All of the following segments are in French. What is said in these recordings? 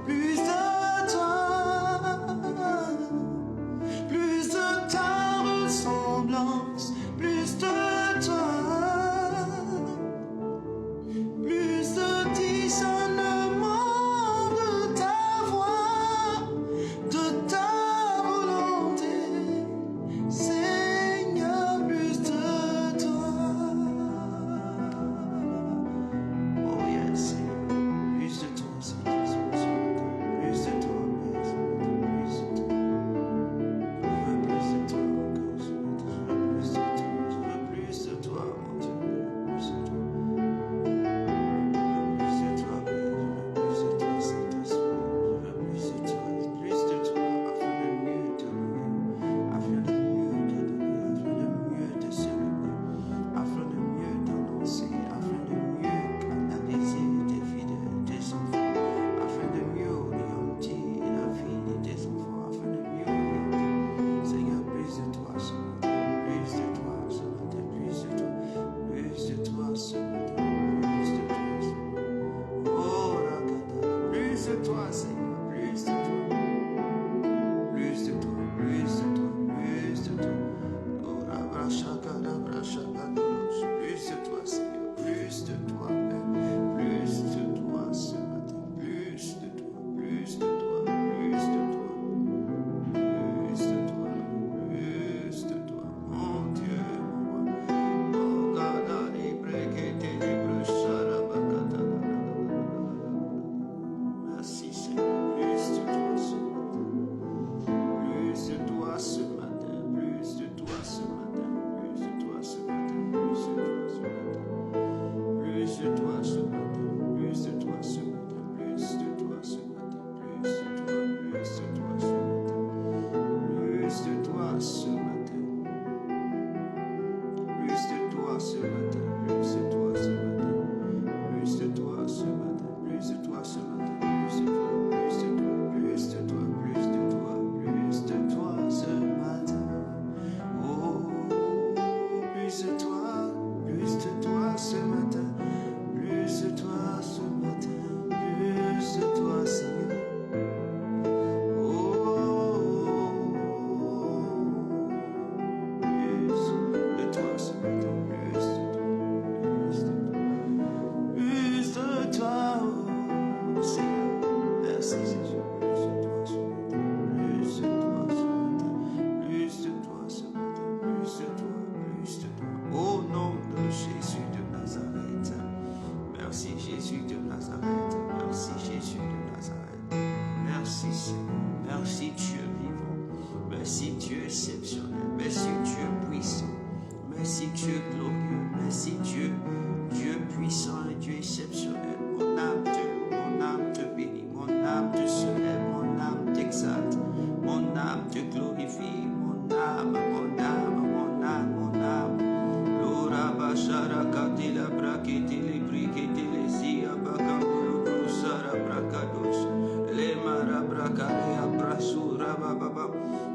plus de toi, plus de ta ressemblance, plus de toi, plus de discernement de ta voix, de ta volonté, Seigneur, plus de toi. Oh yes, plus de toi, Seigneur, plus de toi, plus de toi. Je veux plus de toi encore, je veux plus de toi, je veux plus de toi, mon Dieu, plus de toi.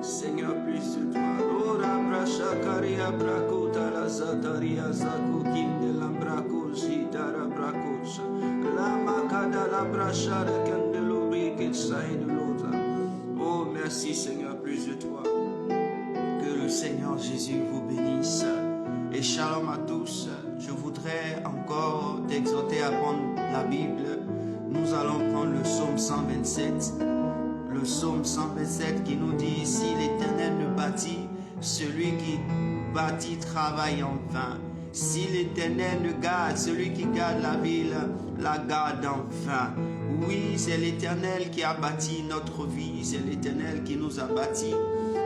Seigneur, plus de toi. Ora brashakaria brakuta la zataria zakukim de la brakosi dara brakos. La makada la brashara kandelobri que saïd de l'autre. Oh, merci Seigneur, plus de toi. Que le Seigneur Jésus vous bénisse. Et shalom à tous. Je voudrais encore t'exhorter à prendre la Bible. Nous allons prendre le psaume 127. Le psaume 127 qui nous dit: si l'Éternel ne bâtit, celui qui bâtit travaille en vain. Si l'Éternel ne garde, celui qui garde la ville la garde en vain. Oui, c'est l'Éternel qui a bâti notre vie, c'est l'Éternel qui nous a bâtis,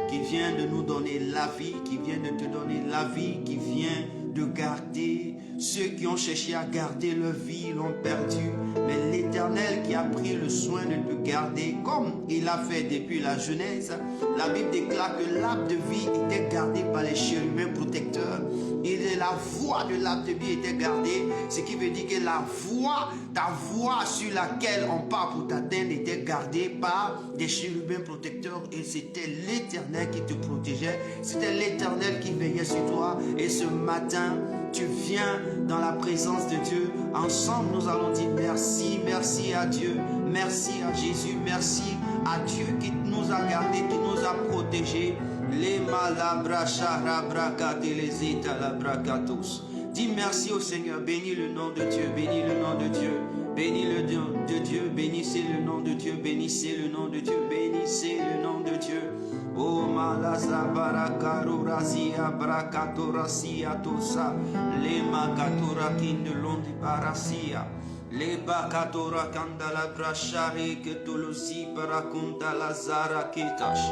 qui vient de nous donner la vie, qui vient de te donner la vie, qui vient de garder. Ceux qui ont cherché à garder leur vie l'ont perdu, mais l'Éternel qui a pris le soin de te garder, comme il l'a fait depuis la Genèse. La Bible déclare que l'arbre de vie était gardé par les chérubins protecteurs, et la voie de l'arbre de vie était gardée, ce qui veut dire que la voie, ta voie sur laquelle on part pour t'atteindre était gardée par des chérubins protecteurs, et c'était l'Éternel qui te protégeait, c'était l'Éternel qui veillait sur toi. Et ce matin, tu viens dans la présence de Dieu. Ensemble, nous allons dire merci, merci à Dieu. merci à Jésus, merci à Dieu qui nous a gardés, qui nous a protégés. Les malabracharabracatelezitalabracatos. Dis merci au Seigneur, bénis le nom de Dieu, bénis le nom de Dieu, bénis le nom de Dieu, bénissez le nom de Dieu, bénissez le nom de Dieu, bénissez le nom de Dieu. Oh malazabarakarorazia bracatorasia tosa, les makatora kindelondi barasia. Le bakatora kandala brachare que tolosi parakunta lazara ketash.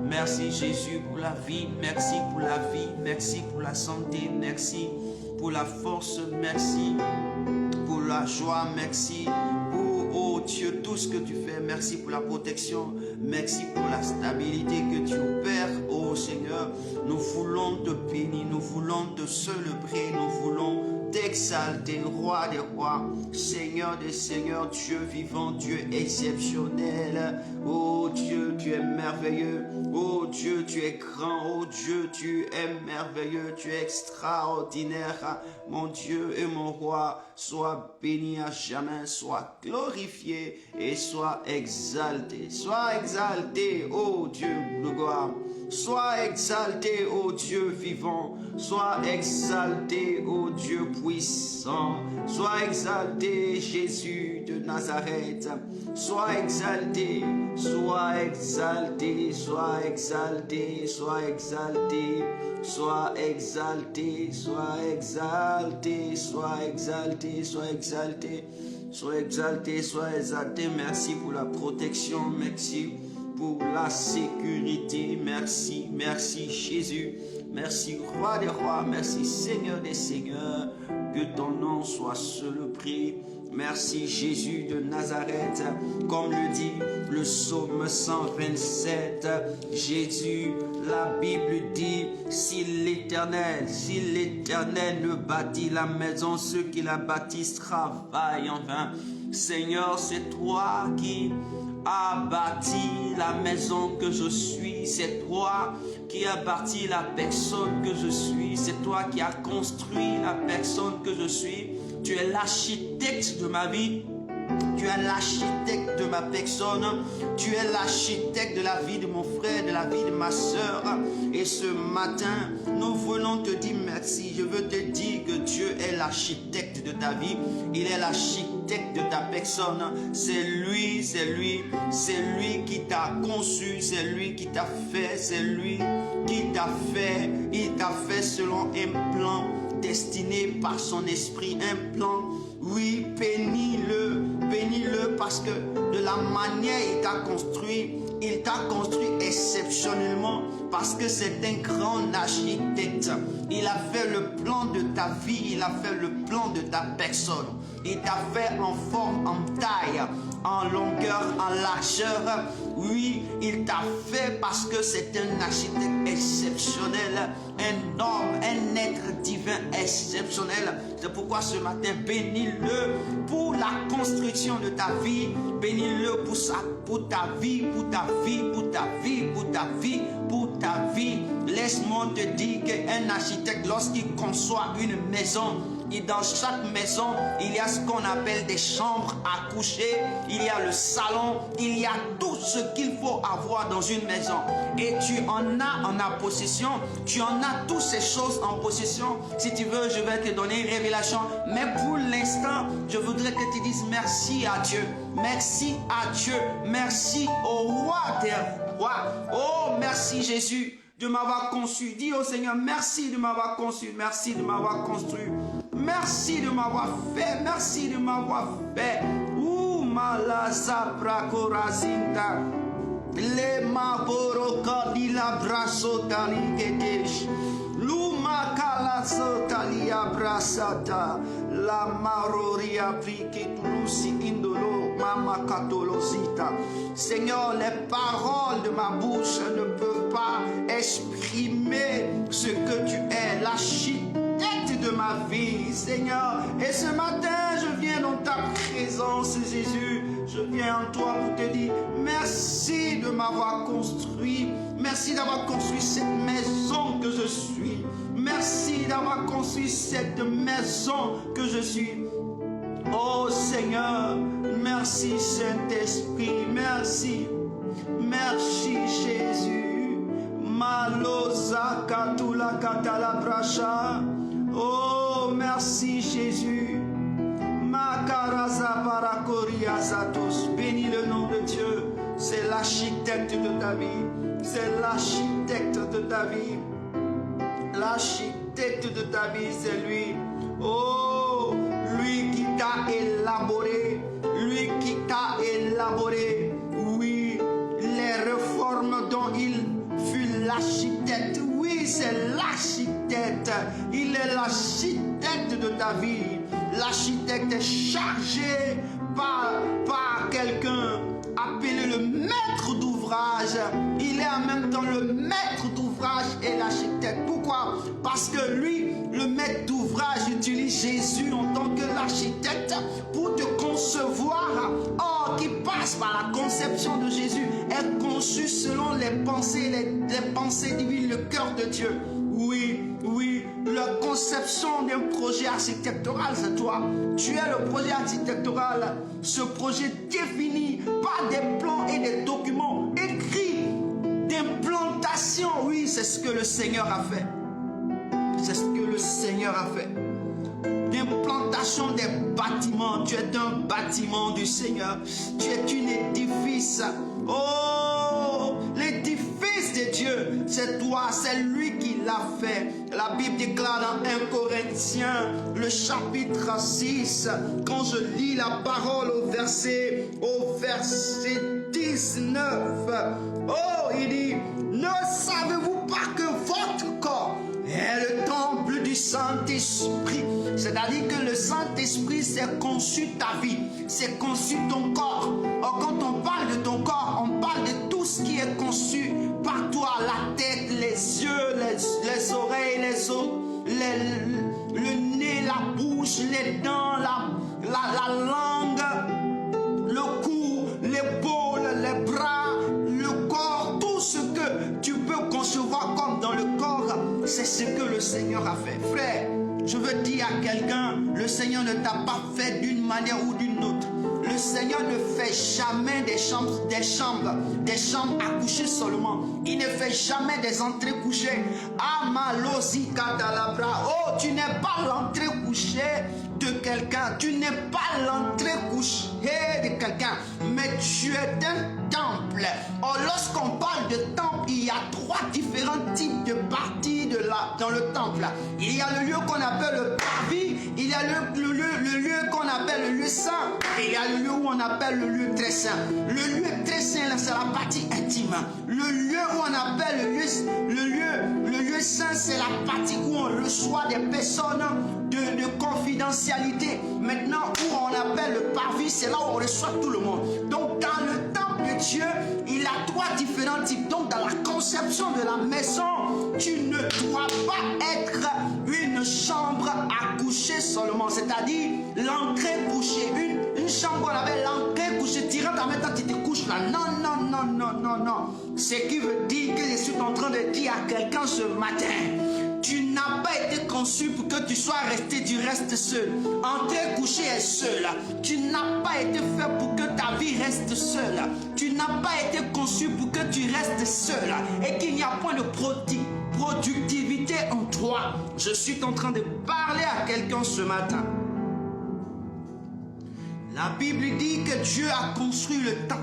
Merci Jésus pour la vie, merci pour la vie, merci pour la santé, merci pour la force, merci pour la joie, merci pour, oh Dieu, tout ce que tu fais, merci pour la protection, merci pour la stabilité que tu opères, oh Seigneur. Nous voulons te bénir, nous voulons te célébrer, nous voulons t'exalter, roi des rois, Seigneur des seigneurs, Dieu vivant, Dieu exceptionnel. Oh Dieu, tu es merveilleux. Oh Dieu, tu es grand. Oh Dieu, tu es merveilleux. Tu es extraordinaire. Mon Dieu et mon roi, sois béni à jamais, sois glorifié et sois exalté. Sois exalté, oh Dieu de gloire. Sois exalté, ô Dieu vivant. Sois exalté, ô Dieu puissant. Sois exalté, Jésus de Nazareth. Sois exalté, sois exalté, sois exalté, sois exalté, sois exalté, sois exalté, sois exalté, sois exalté, sois exalté, sois exalté. Merci pour la protection, merci pour la sécurité, merci, merci Jésus, merci Roi des rois, merci Seigneur des seigneurs, que ton nom soit célébré. Merci Jésus de Nazareth, comme le dit le psaume 127, Jésus, la Bible dit, si l'Éternel ne bâtit la maison, ceux qui la bâtissent travaillent en vain. Seigneur, c'est toi qui a bâti la maison que je suis, c'est toi qui as bâti la personne que je suis, c'est toi qui as construit la personne que je suis. Tu es l'architecte de ma vie, tu es l'architecte de ma personne, tu es l'architecte de la vie de mon frère, de la vie de ma soeur. Et ce matin, nous voulons te dire merci. Je veux te dire que Dieu est l'architecte de ta vie, il est l'architecte de ta personne. C'est lui qui t'a conçu, c'est lui qui t'a fait, c'est lui qui t'a fait. Il t'a fait selon un plan destiné par son esprit, un plan. Oui, bénis-le parce que de la manière il t'a construit exceptionnellement parce que c'est un grand architecte. Il a fait le plan de ta vie, il a fait le plan de ta personne. Il t'a fait en forme, en taille, en longueur, en largeur. Oui, il t'a fait parce que c'est un architecte exceptionnel, un homme, un être divin exceptionnel. C'est pourquoi ce matin, bénis-le pour la construction de ta vie. Bénis-le pour ta vie, pour ta vie, pour ta vie, pour ta vie, pour ta vie. Laisse-moi te dire qu'un architecte, lorsqu'il conçoit une maison, et dans chaque maison, il y a ce qu'on appelle des chambres à coucher, il y a le salon, il y a tout ce qu'il faut avoir dans une maison. Et tu en as en possession, tu en as toutes ces choses en possession. Si tu veux, je vais te donner une révélation. Mais pour l'instant, je voudrais que tu dises merci à Dieu. Merci à Dieu. Merci au roi des rois. Oh, merci Jésus de m'avoir conçu. Dis au Seigneur, merci de m'avoir conçu, merci de m'avoir construit, merci de m'avoir fait, merci de m'avoir fait. Ouh, malaza bracorazinta, le maboroka di la braso taligedesh, luma kalazo talia brasata, la maroria priketulusi indolo, mama katolosita. Seigneur, les paroles de ma bouche ne peuvent pas exprimer ce que tu es, l'architecte de ma vie, Seigneur. Et ce matin, je viens dans ta présence, Jésus. Je viens en toi pour te dire merci de m'avoir construit. Merci d'avoir construit cette maison que je suis. Merci d'avoir construit cette maison que je suis. Oh Seigneur, merci Saint-Esprit, merci. Merci Jésus. Maloza katula katala bracha. Oh, merci Jésus. Makaraza parakoria zatos. Bénis le nom de Dieu. C'est l'architecte de ta vie. C'est l'architecte de ta vie. L'architecte de ta vie, c'est lui. Oh, lui qui t'a élaboré. Lui qui t'a élaboré. Oui, les réformes dont il fut l'architecte. Oui, c'est l'architecte. Il est l'architecte de ta vie. L'architecte est chargé par quelqu'un appelé le maître d'ouvrage. Il est en même temps le maître d'ouvrage et l'architecte. Pourquoi? Parce que lui, le maître d'ouvrage, utilise Jésus en tant que l'architecte pour te concevoir. Or, qui passe par la conception de Jésus est conçu selon les pensées divines, le cœur de Dieu. Oui, oui, la conception d'un projet architectural, c'est toi. Tu es le projet architectural. Ce projet défini par des plans et des documents écrits d'implantation. Oui, c'est ce que le Seigneur a fait. C'est ce que le Seigneur a fait. D'implantation des bâtiments. Tu es un bâtiment du Seigneur. Tu es un édifice. Oh, l'édifice de Dieu, c'est toi, c'est lui qui l'a fait. La Bible déclare dans 1 Corinthiens, le chapitre 6, quand je lis la parole au verset 19. Oh, il dit, ne savez-vous pas que votre corps est le temple du Saint-Esprit? C'est-à-dire que le Saint-Esprit, c'est conçu ta vie, c'est conçu ton corps. Or, quand on parle de ton corps, on parle de tout ce qui est conçu par toi, la tête, les yeux, les oreilles, les os, le nez, la bouche, les dents, la langue, le cou, l'épaule, les bras, le corps, tout ce que tu peux concevoir comme dans le corps, c'est ce que le Seigneur a fait. Frère, je veux dire à quelqu'un, le Seigneur ne t'a pas fait d'une manière ou d'une autre. Le Seigneur ne fait jamais des chambres à coucher seulement. Il ne fait jamais des entrées couchées. Oh, tu n'es pas l'entrée couchée de quelqu'un. Tu n'es pas l'entrée couchée de quelqu'un. Mais tu es un temple. Or, lorsqu'on parle de temple, il y a 3 différents types de parties dans le temple. Il y a le lieu qu'on appelle le parvis. Il y a le lieu qu'on appelle le lieu saint. Et il y a le lieu où on appelle le lieu très saint. Le lieu très saint, c'est la partie intime. Le lieu où on appelle le lieu saint, c'est la partie où on reçoit des personnes de confidentialité. Maintenant, où on appelle le parvis, c'est là où on reçoit tout le monde. Donc, dans le temple de Dieu, il a 3 différents types. Donc, dans la conception de la maison, tu ne dois pas être une chambre à coucher seulement. C'est-à-dire l'entrée couchée. Une chambre qu'on appelle l'entrée couchée. Tu rentres en même temps, tu te couches là. Non, non, non, non, non, non. Ce qui veut dire que je suis en train de dire à quelqu'un ce matin, tu n'as pas été conçu pour que tu sois resté du reste seul. Entrée couchée est seule. Tu n'as pas été fait pour que ta vie reste seule. Tu n'as pas été conçu pour que tu restes seul. Et qu'il n'y a point de productivité en toi. Je suis en train de parler à quelqu'un ce matin. La Bible dit que Dieu a construit le temple.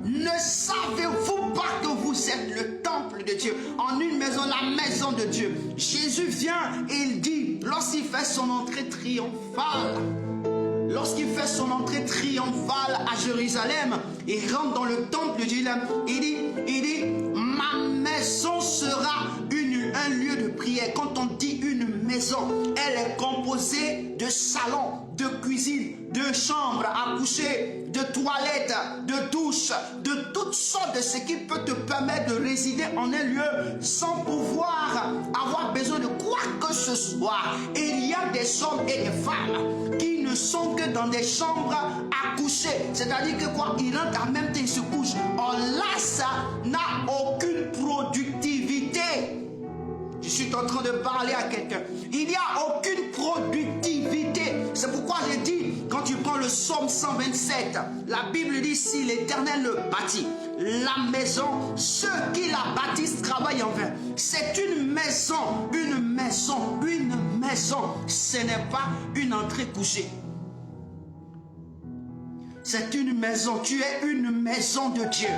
Ne savez-vous pas que vous êtes le temple de Dieu? En une maison, la maison de Dieu. Jésus vient et il dit, lorsqu'il fait son entrée triomphale, à Jérusalem, il rentre dans le temple de Dieu, il dit, ma maison sera un lieu de prière. Quand on dit une maison, elle est composée de salons, de cuisine, de chambres à coucher, de toilettes, de douches, de toutes sortes de ce qui peut te permettre de résider en un lieu sans pouvoir avoir besoin de quoi que ce soit. Et il y a des hommes et des femmes qui ne sont que dans des chambres à coucher. C'est-à-dire que quoi, ils rentrent en même temps, ils se couchent. Or là, ça n'a aucune productivité. Je suis en train de parler à quelqu'un. Il n'y a aucune productivité. C'est pourquoi j'ai dit, quand tu prends le psaume 127, la Bible dit, si l'Éternel le bâtit, la maison, ceux qui la bâtissent travaillent en vain. C'est une maison, une maison, une maison. Ce n'est pas une entrée couchée. C'est une maison. Tu es une maison de Dieu.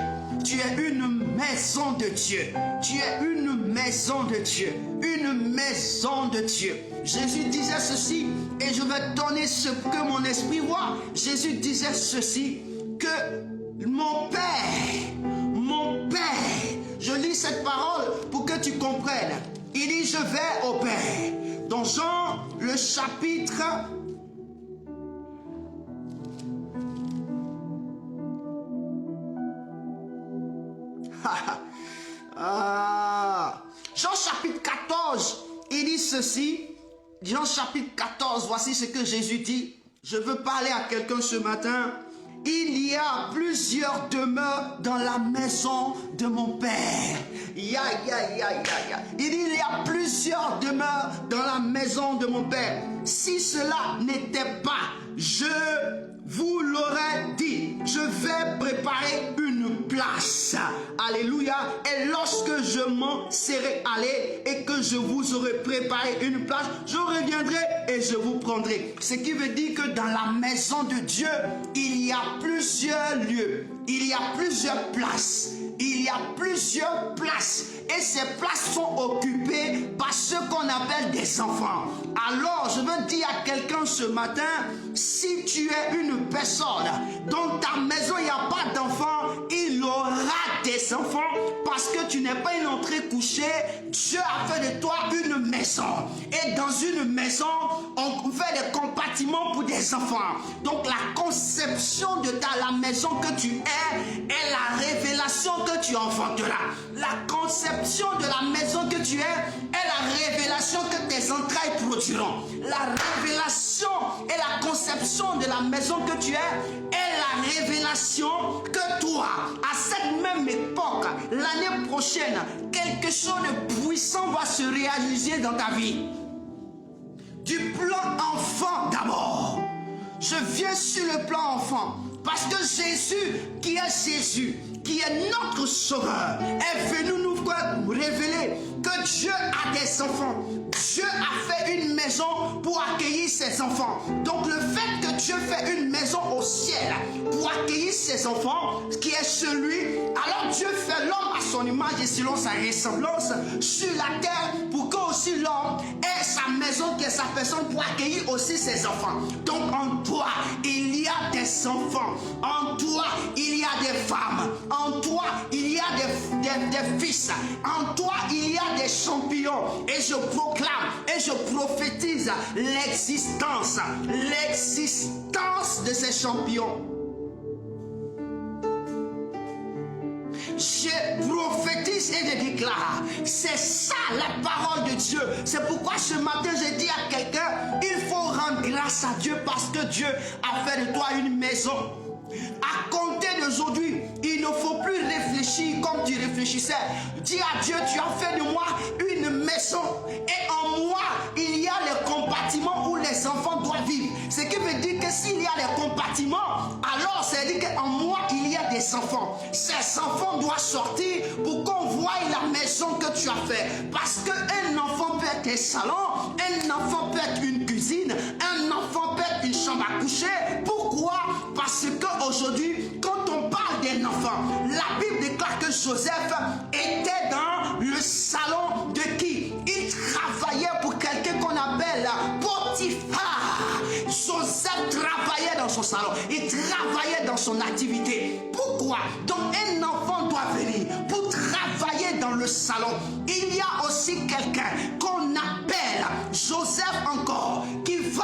Tu es une maison de Dieu. Tu es une maison de Dieu. Une maison de Dieu. Jésus disait ceci, et je vais donner ce que mon esprit voit. Jésus disait ceci, que mon Père, je lis cette parole pour que tu comprennes. Il dit, je vais au Père. Dans Jean, le chapitre... Jean chapitre 14, il dit ceci. Jean chapitre 14, voici ce que Jésus dit. Je veux parler à quelqu'un ce matin. Il y a plusieurs demeures dans la maison de mon Père. Il dit, il y a plusieurs demeures dans la maison de mon Père. Si cela n'était pas, je vous l'aurais dit. Je vais préparer une place. Alléluia. Et lorsque je m'en serai allé et que je vous aurai préparé une place, je reviendrai et je vous prendrai. Ce qui veut dire que dans la maison de Dieu, il y a plusieurs lieux. Il y a plusieurs places. Il y a plusieurs places. Et ces places sont occupées par ceux qu'on appelle des enfants. Alors, je veux dire à quelqu'un ce matin, si tu es une personne, dans ta maison, il n'y a pas d'enfants, il aura des enfants parce que tu n'es pas une entrée couchée. Dieu a fait de toi une maison. Et dans une maison, on fait des compartiments pour des enfants. Donc, la conception de la maison que tu est la révélation que tu enfanteras. La conception de la maison que tu es la révélation que tes entrailles produiront. La révélation et la conception de la maison que tu es la révélation que toi, à cette même époque, l'année prochaine, quelque chose de puissant va se réaliser dans ta vie. Du plan enfant d'abord. Je viens sur le plan enfant. Parce que Jésus, qui est notre sauveur, est venu nous révéler que Dieu a des enfants. Dieu a fait une maison pour accueillir ses enfants. Donc le fait que Dieu fait une maison au ciel pour accueillir ses enfants, qui est celui, alors Dieu fait l'homme à son image et selon sa ressemblance sur la terre pour que aussi l'homme ait sa maison qui est sa personne pour accueillir aussi ses enfants. Donc en toi, il y a des enfants. En toi, il y a des femmes. En toi, il y a des fils. En toi, il y a des champions. Et je proclame et je prophétise l'existence de ces champions. Je prophétise et je déclare. C'est ça la parole de Dieu. C'est pourquoi ce matin je dis à quelqu'un, il faut rendre grâce à Dieu parce que Dieu a fait de toi une maison. À compter d'aujourd'hui, il ne faut plus réfléchir comme tu réfléchissais. Dis à Dieu, tu as fait de moi une maison. Et en moi, il y a les compartiments où les enfants doivent vivre. Ce qui veut dire que s'il y a les compartiments, alors ça veut dire qu'en moi, il y a des enfants. Ces enfants doivent sortir pour qu'on voie la maison que tu as fait. Parce qu'un enfant peut être un salon, un enfant peut être une cuisine, un enfant peut être une chambre à coucher. Pourquoi? Parce qu'aujourd'hui, quand on parle d'un enfant, la Bible déclare que Joseph était dans le salon de qui? Il travaillait pour quelqu'un qu'on appelle Potiphar. Joseph travaillait dans son salon. Il travaillait dans son activité. Pourquoi? Donc un enfant doit venir pour travailler dans le salon. Il y a aussi quelqu'un qu'on appelle Joseph encore, qui va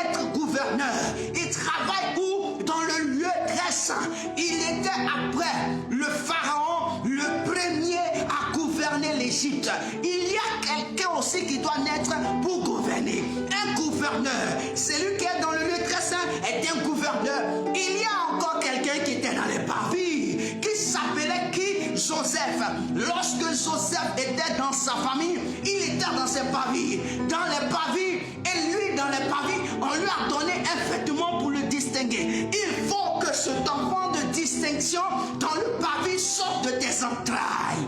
être gouverneur. Il travaille où? Dans le lieu très saint. Il était après le pharaon, le premier à gouverner l'Égypte. Il y a quelqu'un aussi qui doit naître pour gouverner. Un gouverneur. Celui qui est dans le lieu très saint est un gouverneur. Il y a encore quelqu'un qui était dans les parvis, qui s'appelait qui? Joseph. Lorsque Joseph était dans sa famille, il était dans ses parvis. Dans les parvis, et lui, dans les pavis, on lui a donné un vêtement pour le distinguer. Il faut que cet enfant de distinction dans le pavis sorte de tes entrailles.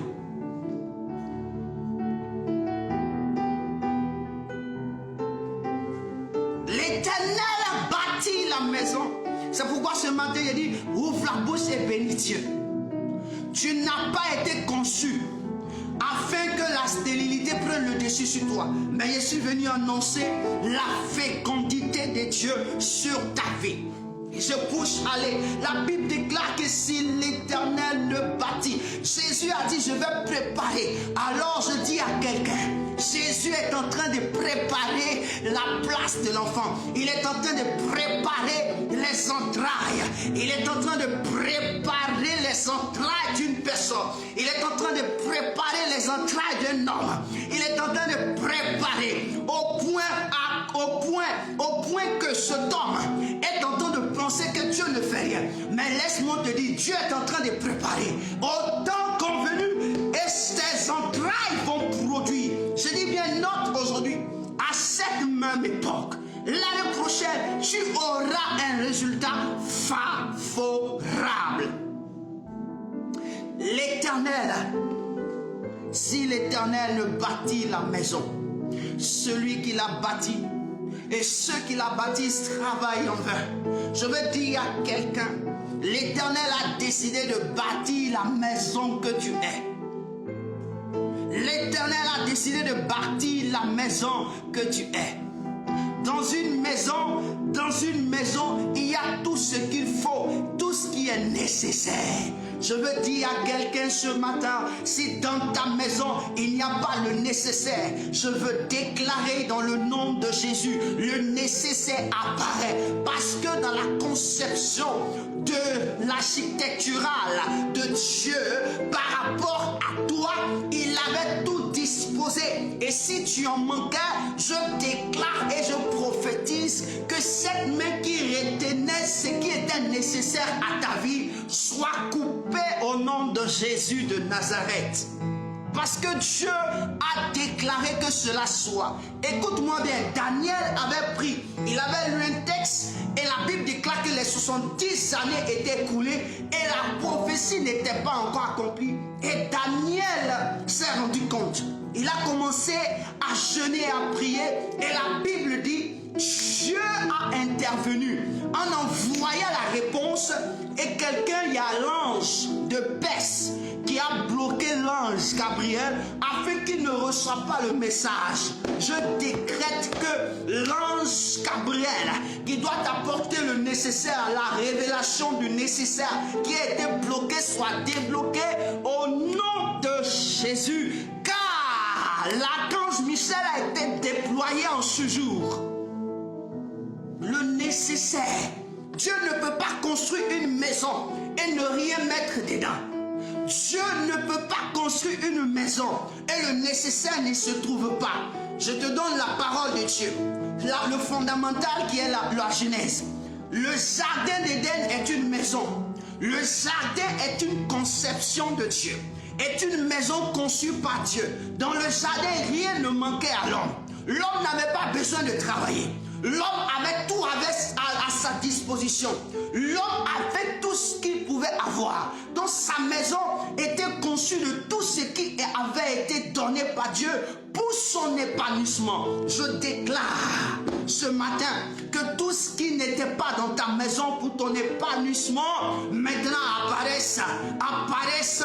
L'Éternel a bâti la maison. C'est pourquoi ce matin, il dit, ouvre la bouche et bénis Dieu. Tu n'as pas été conçu afin que la stérilité prenne le dessus sur toi. Mais je suis venu annoncer la fécondité de Dieu sur ta vie. Et je pousse, allez, la Bible déclare que si l'Éternel ne bâtit, Jésus a dit, je vais préparer. Alors je dis à quelqu'un, Jésus est en train de préparer la place de l'enfant. Il est en train de préparer les entrailles. Il est en train de préparer les entrailles d'une personne. Il est en train de préparer les entrailles d'un homme. Il est en train de préparer au point que cet homme est en train de penser que Dieu ne fait rien. Mais laisse-moi te dire, Dieu est en train de préparer au temps convenu et ses entrailles vont produire. Je dis bien, note aujourd'hui, à cette même époque, l'année prochaine, tu auras un résultat favorable. L'Éternel, si l'Éternel ne bâtit la maison, celui qui l'a bâti et ceux qui la bâtissent travaillent en vain. Je veux dire à quelqu'un, l'Éternel a décidé de bâtir la maison que tu es. L'Éternel a décidé de bâtir la maison que tu es. Dans une maison, il y a tout ce qu'il faut, tout ce qui est nécessaire. Je veux dire à quelqu'un ce matin, si dans ta maison, il n'y a pas le nécessaire, je veux déclarer dans le nom de Jésus, le nécessaire apparaît. Parce que dans la conception de l'architecturale de Dieu, par rapport à toi, il avait tout disposé. Et si tu en manquais, je déclare et je prophétise que cette main qui retenait ce qui était nécessaire à ta vie soit coupée au nom de Jésus de Nazareth. Parce que Dieu a déclaré que cela soit. Écoute-moi bien, Daniel avait pris, il avait lu un texte et la Bible déclare que les 70 années étaient écoulées et la prophétie n'était pas encore accomplie. Et Daniel s'est rendu compte. Il a commencé à jeûner, à prier et la Bible dit, Dieu a intervenu en envoyant la réponse et quelqu'un, il y a l'ange de Perse qui a bloqué l'ange Gabriel afin qu'il ne reçoive pas le message. Je décrète que l'ange Gabriel qui doit apporter le nécessaire, la révélation du nécessaire qui a été bloqué soit débloqué au nom de Jésus, car l'archange Michel a été déployé en ce jour. Le nécessaire. Dieu ne peut pas construire une maison et ne rien mettre dedans. Dieu ne peut pas construire une maison et le nécessaire ne se trouve pas. Je te donne la parole de Dieu. Le fondamental qui est la Genèse. Le jardin d'Éden est une maison. Le jardin est une conception de Dieu. Est une maison conçue par Dieu. Dans le jardin, rien ne manquait à l'homme. L'homme n'avait pas besoin de travailler. L'homme avait tout à sa disposition. L'homme avait tout ce qu'il pouvait avoir. Donc sa maison était conçue de tout ce qui avait été donné par Dieu pour son épanouissement. Je déclare ce matin que tout ce qui n'était pas dans ta maison pour ton épanouissement, maintenant apparaisse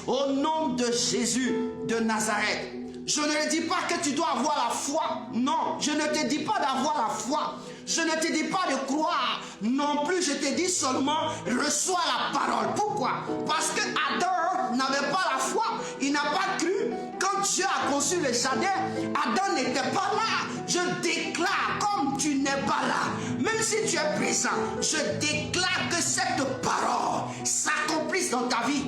au nom de Jésus de Nazareth. Je ne dis pas que tu dois avoir la foi. Non, je ne te dis pas d'avoir la foi. Je ne te dis pas de croire. Non plus, je te dis seulement, reçois la parole. Pourquoi? Parce que Adam n'avait pas la foi. Il n'a pas cru. Quand Dieu a conçu le jardin, Adam n'était pas là. Je déclare, comme tu n'es pas là, même si tu es présent, je déclare que cette parole s'accomplisse dans ta vie.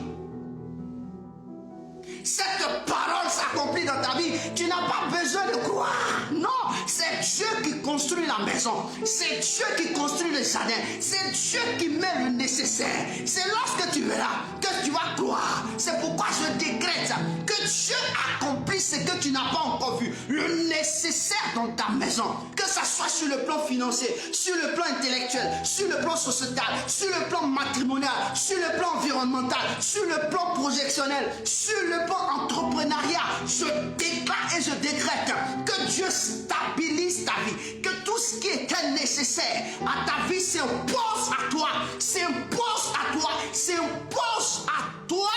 Cette parole s'accomplit dans ta vie. Tu n'as pas besoin de croire. Non, c'est Dieu qui construit la maison. C'est Dieu qui construit le jardin. C'est Dieu qui met le nécessaire. C'est lorsque tu verras que tu vas croire. C'est pourquoi je décrète que Dieu accomplit ce que tu n'as pas encore vu, le nécessaire dans ta maison, que ça soit sur le plan financier, sur le plan intellectuel, sur le plan sociétal, sur le plan matrimonial, sur le plan environnemental, sur le plan projectionnel, sur le plan entrepreneuriat, je déclare et je décrète que Dieu stabilise ta vie, que tout ce qui était nécessaire à ta vie s'impose à toi, s'impose à toi, s'impose à toi.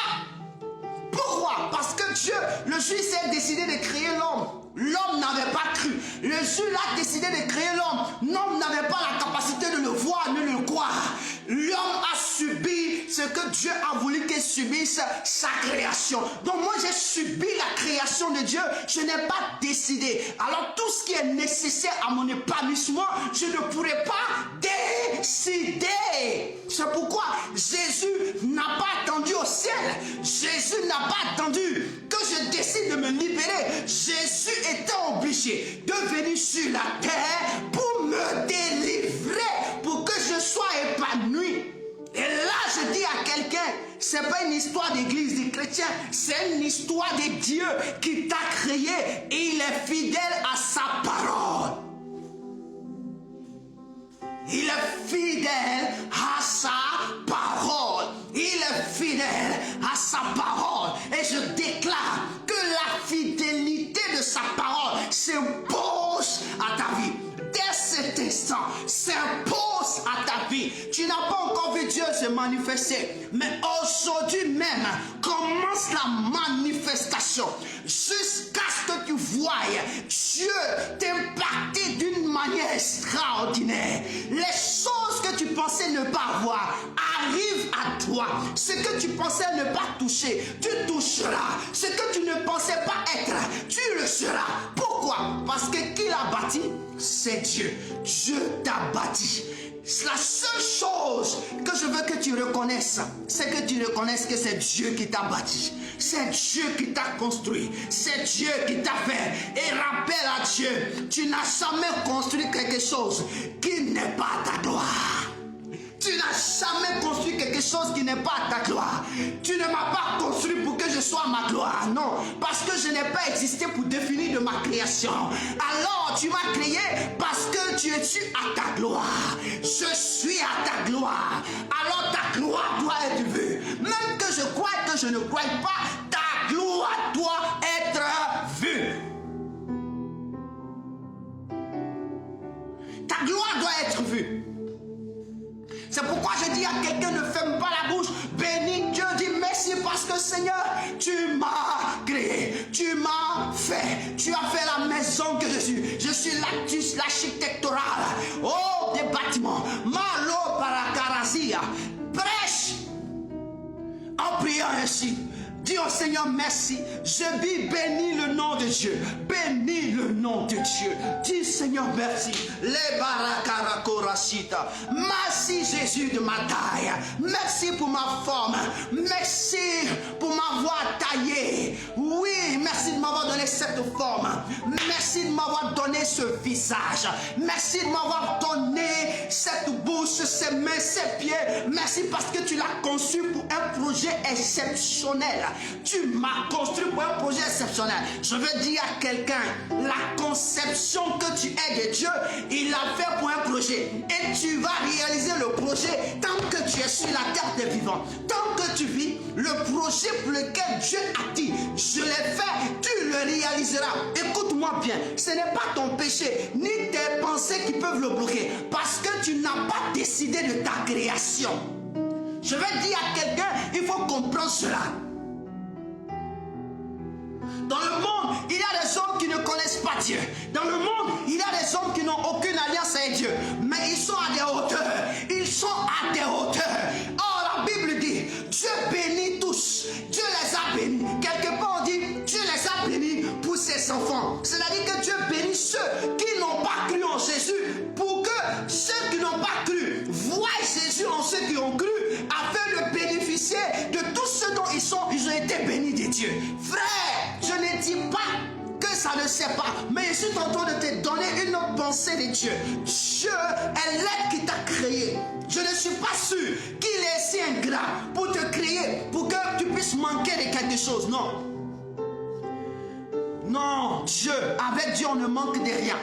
Pourquoi? Parce que Dieu, le jour où il s'est décidé de créer l'homme, l'homme n'avait pas cru. Le jour où il a décidé de créer l'homme, l'homme n'avait pas la capacité de le voir ni de le croire. L'homme a subi ce que Dieu a voulu qu'il subisse, sa création. Donc moi j'ai subi la création de Dieu, je n'ai pas décidé. Alors tout ce qui est nécessaire à mon épanouissement, je ne pourrais pas décider. C'est pourquoi Jésus n'a pas attendu au ciel. Jésus n'a pas attendu que je décide de me libérer. Jésus était obligé de venir sur la terre pour me délivrer, pour que je sois épanoui. Et là, je dis à quelqu'un, ce n'est pas une histoire d'église, des chrétiens, c'est une histoire de Dieu qui t'a créé et il est fidèle à sa parole. Il est fidèle à sa parole. Il est fidèle à sa parole. Et je déclare que la fidélité de sa parole s'impose à ta vie. Dès cet instant, s'impose à ta vie. Tu n'as pas encore vu Dieu se manifester. Mais aujourd'hui même, commence la manifestation. Jusqu'à ce que tu voies Dieu t'impacter d'une manière extraordinaire. Les choses que tu pensais ne pas avoir arrivent à toi. Ce que tu pensais ne pas toucher, tu toucheras. Ce que tu ne pensais pas être, tu le seras. Pourquoi? Parce que qui l'a bâti? C'est Dieu. Dieu t'a bâti. La seule chose que je veux que tu reconnaisses, c'est que tu reconnaisses que c'est Dieu qui t'a bâti. C'est Dieu qui t'a construit. C'est Dieu qui t'a fait. Et rappelle à Dieu, tu n'as jamais construit quelque chose qui n'est pas à ta gloire. Tu n'as jamais construit quelque chose qui n'est pas à ta gloire. Tu ne m'as pas construit pour que je sois à ma gloire. Non, parce que je n'ai pas existé pour définir de ma création. Alors tu m'as créé parce que tu es à ta gloire. Je suis à ta gloire. Alors ta gloire doit être vue. Même que je croie que je ne croie pas, ta gloire doit être vue. Ta gloire doit être vue. C'est pourquoi je dis à quelqu'un, ne ferme pas la bouche. Bénis Dieu, dis merci parce que Seigneur, tu m'as créé, tu m'as fait. Tu as fait la maison que je suis. Je suis l'architectural. Oh, des bâtiments. Malo parakarazia. Prêche en priant ainsi. Dis au Seigneur merci. Je dis bénis le nom de Dieu. Bénis le nom de Dieu. Dis Seigneur merci. Les barakarakorasita. Merci Jésus de ma taille. Merci pour ma forme. Merci pour m'avoir taillé. Oui, merci de m'avoir donné cette forme. Merci de m'avoir donné ce visage. Merci de m'avoir donné cette bouche, ces mains, ces pieds. Merci parce que tu l'as conçu pour un projet exceptionnel. Tu m'as construit pour un projet exceptionnel. Je veux dire à quelqu'un, la conception que tu es de Dieu, il l'a fait pour un projet. Et tu vas réaliser le projet tant que tu es sur la terre des vivants. Tant que tu vis, le projet pour lequel Dieu a dit, je l'ai fait, tu le réaliseras. Écoute-moi bien, ce n'est pas ton péché, ni tes pensées qui peuvent le bloquer. Parce que tu n'as pas décidé de ta création. Je veux dire à quelqu'un, il faut comprendre cela. Dans le monde, il y a des hommes qui ne connaissent pas Dieu. Dans le monde, il y a des hommes qui n'ont aucune alliance avec Dieu. Mais ils sont à des hauteurs. Ils sont à des hauteurs. Or, la Bible dit, Dieu bénit tous. Dieu les a bénis. Quelque part, on dit, Dieu les a bénis pour ses enfants. C'est-à-dire que Dieu bénit ceux qui n'ont pas cru en Jésus, pour que ceux qui n'ont pas cru voient Jésus en ceux qui ont cru, afin de bénéficier de tout ce dont ils ont été bénis de Dieu. Frère, je ne dis pas que ça ne sert pas, mais je suis en train de te donner une autre pensée de Dieu. Dieu est l'être qui t'a créé. Je ne suis pas sûr qu'il est si ingrat pour te créer, pour que tu puisses manquer de quelque chose. Non. Non, Dieu, avec Dieu, on ne manque de rien.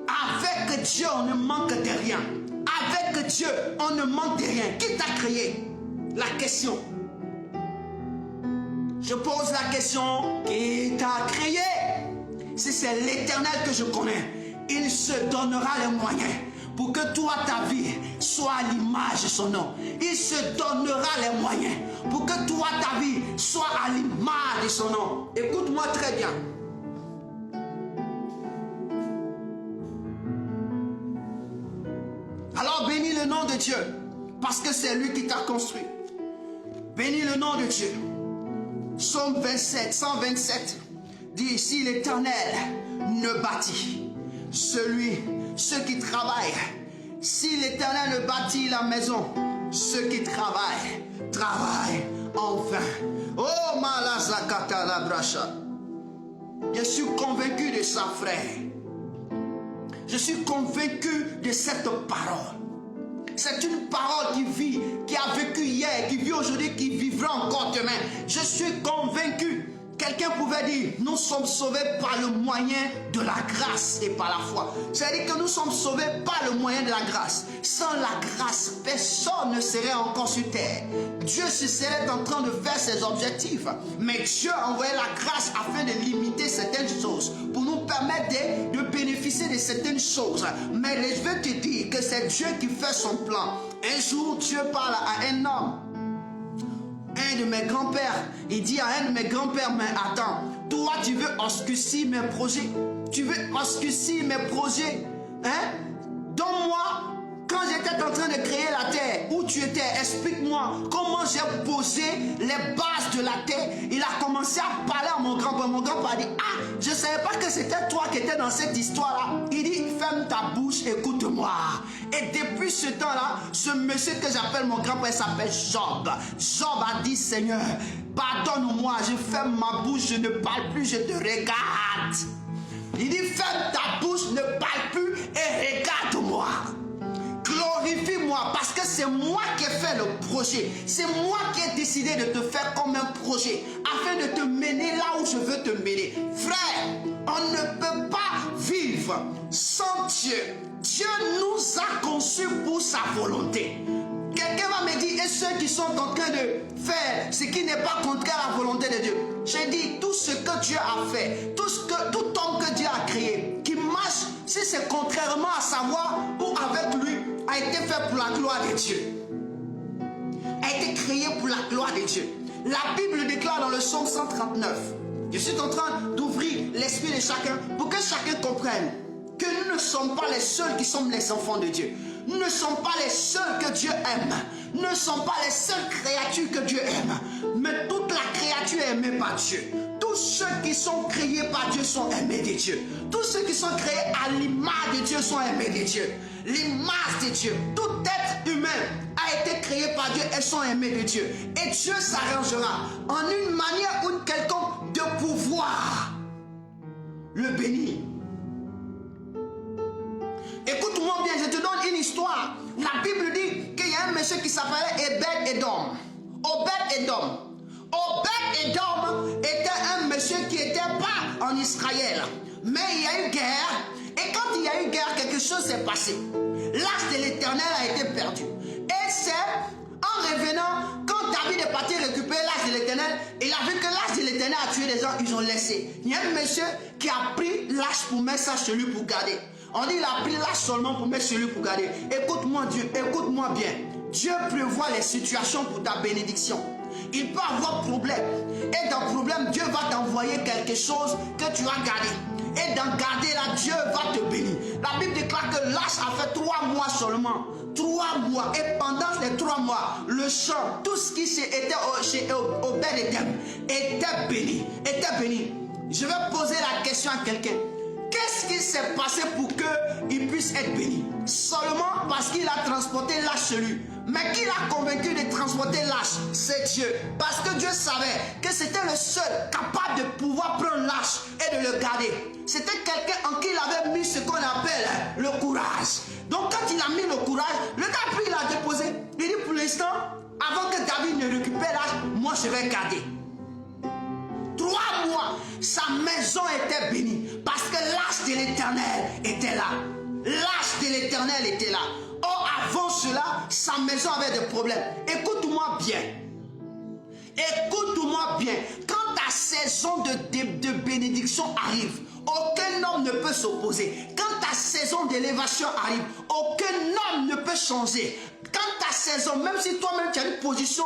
Avec Dieu, on ne manque de rien. Avec Dieu, on ne manque de rien. Qui t'a créé? La question. Je pose la question, qui t'a créé? Si c'est l'Éternel que je connais, il se donnera les moyens pour que toi, ta vie, soit à l'image de son nom. Il se donnera les moyens pour que toi, ta vie, soit à l'image de son nom. Écoute-moi très bien. Alors bénis le nom de Dieu, parce que c'est lui qui t'a construit. Bénis le nom de Dieu. Psaume 27, 127 dit, si l'Éternel ne bâtit, ceux qui travaillent, si l'Éternel ne bâtit la maison, ceux qui travaillent en vain. Oh Malazakata la bracha. Je suis convaincu de ça, frère. Je suis convaincu de cette parole. C'est une parole qui vit, qui a vécu hier, qui vit aujourd'hui, qui vivra encore demain. Je suis convaincu. Quelqu'un pouvait dire, nous sommes sauvés par le moyen de la grâce et par la foi. C'est-à-dire que nous sommes sauvés par le moyen de la grâce. Sans la grâce, personne ne serait encore sur terre. Dieu se serait en train de faire ses objectifs. Mais Dieu a envoyé la grâce afin de limiter certaines choses, pour nous permettre de bénéficier de certaines choses. Mais je veux te dire que c'est Dieu qui fait son plan. Un jour, Dieu parle à un homme. Un de mes grands-pères, il dit à un de mes grands-pères, mais attends, toi tu veux obscurcir mes projets, tu veux obscurcir mes projets, hein? Donne-moi, quand j'étais en train de créer la terre, où tu étais, explique-moi comment j'ai posé les bases de la terre. Il a commencé à parler à mon grand-père. Mon grand-père a dit, ah, je ne savais pas que c'était toi qui étais dans cette histoire-là. Il dit, ferme ta bouche, écoute-moi. Et depuis ce temps-là, ce monsieur que j'appelle mon grand-père s'appelle Job. Job a dit, Seigneur, pardonne-moi, je ferme ma bouche, je ne parle plus, je te regarde. Il dit, ferme ta bouche, ne parle plus et regarde-moi. Glorifie-moi parce que c'est moi qui ai fait le projet. C'est moi qui ai décidé de te faire comme un projet afin de te mener là où je veux te mener. Frère, on ne peut pas vivre sans Dieu. Dieu nous a conçus pour sa volonté. Quelqu'un va me dire, et ceux qui sont en train de faire ce qui n'est pas contraire à la volonté de Dieu. J'ai dit, tout ce que Dieu a fait, tout homme que Dieu a créé, qui marche, si c'est contrairement à sa voie ou avec lui, a été fait pour la gloire de Dieu. A été créé pour la gloire de Dieu. La Bible déclare dans le psaume 139. Je suis en train d'ouvrir l'esprit de chacun pour que chacun comprenne que nous ne sommes pas les seuls qui sommes les enfants de Dieu. Nous ne sommes pas les seuls que Dieu aime. Nous ne sommes pas les seules créatures que Dieu aime. Mais toute la créature est aimée par Dieu. Tous ceux qui sont créés par Dieu sont aimés de Dieu. Tous ceux qui sont créés à l'image de Dieu sont aimés de Dieu. L'image de Dieu. Tout être humain a été créé par Dieu et sont aimés de Dieu. Et Dieu s'arrangera en une manière ou une quelconque de pouvoir le bénir. Écoute-moi bien, je te donne une histoire. La Bible dit qu'il y a un monsieur qui s'appelait Obed-Edom. Obed-Edom. Obed-Edom était un monsieur qui n'était pas en Israël. Mais il y a eu guerre. Et quand il y a eu guerre, quelque chose s'est passé. L'arche de l'Éternel a été perdue. Et c'est en revenant, quand David est parti récupérer l'arche de l'Éternel, il a vu que l'arche de l'Éternel a tué des gens, ils ont laissé. Il y a un monsieur qui a pris l'arche pour mettre ça chez lui pour garder. On dit qu'il a pris l'arche seulement pour mettre chez lui pour garder. Écoute-moi Dieu, écoute-moi bien. Dieu prévoit les situations pour ta bénédiction. Il peut avoir problème. Et dans le problème, Dieu va t'envoyer quelque chose que tu vas garder. Et dans garder là, Dieu va te bénir. La Bible déclare que l'arche a fait 3 mois seulement. 3 mois. Et pendant les 3 mois, le champ, tout ce qui était chez Obed-Edom était béni. Était béni. Je vais poser la question à quelqu'un. Qu'est-ce qui s'est passé pour qu'il puisse être béni? Seulement parce qu'il a transporté l'arche chez lui. Mais qui l'a convaincu de transporter l'arche? C'est Dieu. Parce que Dieu savait que c'était le seul capable de pouvoir prendre l'arche et de le garder. C'était quelqu'un en qui il avait mis ce qu'on appelle le courage. Donc quand il a mis le courage, le gars a pris, il a déposé. Il dit pour l'instant, avant que David ne récupère l'arche, moi je vais garder. 3 mois. sa maison était bénie parce que l'arche de l'Éternel était là. L'arche de l'Éternel était là. Or, avant cela, sa maison avait des problèmes. Écoute-moi bien. Écoute-moi bien. Quand ta saison de bénédiction arrive, aucun homme ne peut s'opposer. Quand ta saison d'élévation arrive, aucun homme ne peut changer. Quand ta saison, même si toi-même tu as une position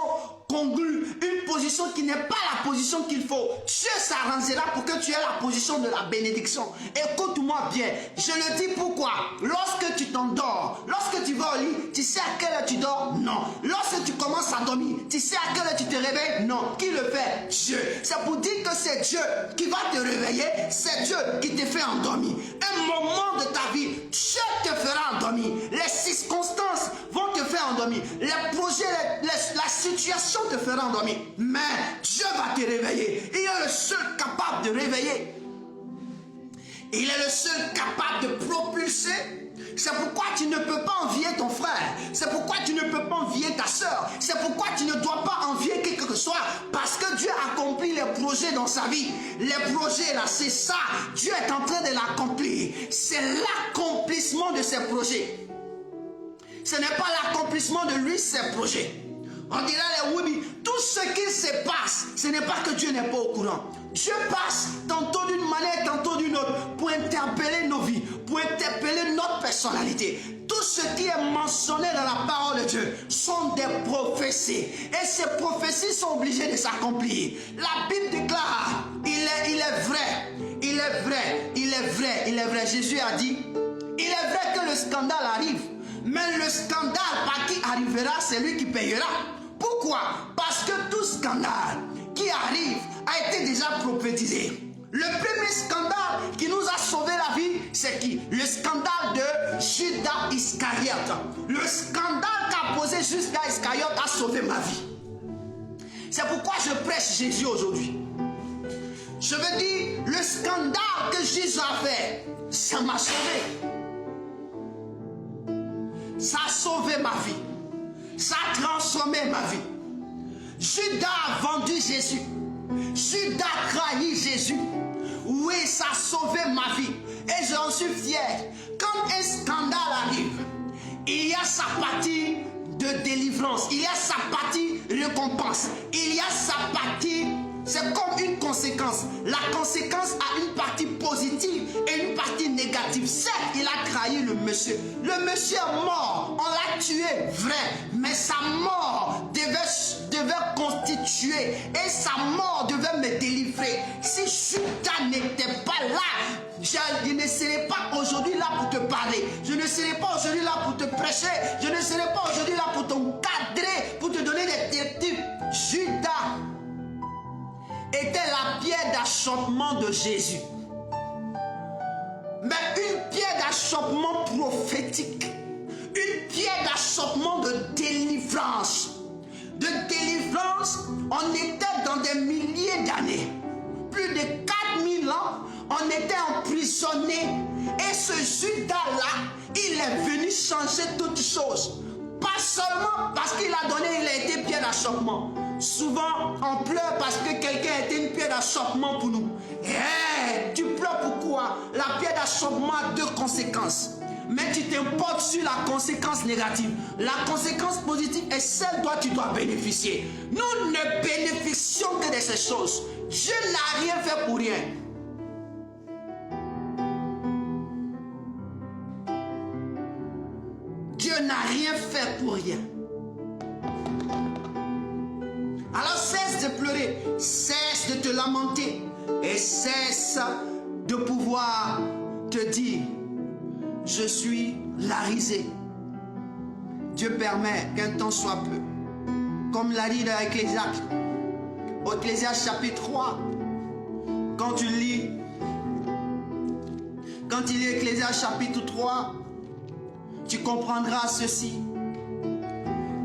congrue, une position qui n'est pas la position qu'il faut, Dieu s'arrangera pour que tu aies la position de la bénédiction. Écoute-moi bien, je le dis pourquoi. Lorsque tu t'endors, lorsque tu vas au lit, tu sais à quelle heure tu dors? Non. Lorsque tu commences à dormir, tu sais à quelle heure tu te réveilles? Non. Qui le fait? Dieu. C'est pour dire que c'est Dieu qui va te réveiller, c'est Dieu qui te fait endormir. Un moment de ta vie, Dieu te fera endormir. Les circonstances vont te faire endormir. Les projets, la situation te fera endormir. Mais Dieu va te réveiller. Il est le seul capable de réveiller. Il est le seul capable de propulser. C'est pourquoi tu ne peux pas envier ton frère. C'est pourquoi tu ne peux pas envier ta soeur. C'est pourquoi tu ne dois pas envier qui que ce soit. Parce que Dieu accomplit les projets dans sa vie. Les projets là, c'est ça. Dieu est en train de l'accomplir. C'est l'accomplissement de ses projets. Ce n'est pas l'accomplissement de lui, ses projets. On dira les Woubi, tout ce qui se passe, ce n'est pas que Dieu n'est pas au courant. Dieu passe tantôt d'une manière, tantôt d'une autre, pour interpeller nos vies, pour interpeller notre personnalité. Tout ce qui est mentionné dans la parole de Dieu sont des prophéties. Et ces prophéties sont obligées de s'accomplir. La Bible déclare, il est vrai, il est vrai, il est vrai, il est vrai. Jésus a dit, il est vrai que le scandale arrive. Mais le scandale par qui arrivera, c'est lui qui payera. Pourquoi? Parce que tout scandale qui arrive a été déjà prophétisé. Le premier scandale qui nous a sauvé la vie, c'est qui? Le scandale de Judas Iscariote. Le scandale qu'a posé Judas Iscariote a sauvé ma vie. C'est pourquoi je prêche Jésus aujourd'hui. Je veux dire, le scandale que Jésus a fait, ça m'a sauvé. Ça a sauvé ma vie. Ça a transformé ma vie. Judas a vendu Jésus. Judas a trahi Jésus. Oui, ça a sauvé ma vie. Et j'en suis fier. Quand un scandale arrive, il y a sa partie de délivrance. Il y a sa partie récompense. Il y a sa partie... C'est comme une conséquence. La conséquence a une partie positive et une partie négative. Certes, il a trahi le monsieur. Le monsieur est mort. On l'a tué, vrai. Mais sa mort devait constituer. Et sa mort devait me délivrer. Si Judas n'était pas là, je ne serais pas aujourd'hui là pour te parler. Je ne serais pas aujourd'hui là pour te prêcher. Je ne serais pas aujourd'hui là pour t'encadrer, pour te donner des directives. Judas était la pierre d'achoppement de Jésus. Mais une pierre d'achoppement prophétique. Une pierre d'achoppement de délivrance. De délivrance, on était dans des milliers d'années. Plus de 4000 ans, on était emprisonnés. Et ce Judas-là, il est venu changer toutes choses. Pas seulement parce qu'il a donné, il a été pierre d'achoppement. Souvent, on pleure parce que quelqu'un a été une pierre d'achoppement pour nous. Hey, tu pleures pourquoi? La pierre d'achoppement a deux conséquences. Mais tu t'importes sur la conséquence négative. La conséquence positive est celle dont tu dois bénéficier. Nous ne bénéficions que de ces choses. Dieu n'a rien fait pour rien. Dieu n'a rien fait pour rien. Alors cesse de pleurer, cesse de te lamenter et cesse de pouvoir te dire, je suis la risée. Dieu permet qu'un temps soit peu. Comme l'a dit dans Ecclésiaste, au Ecclésiaste chapitre 3, quand tu lis Ecclésiaste chapitre 3, tu comprendras ceci.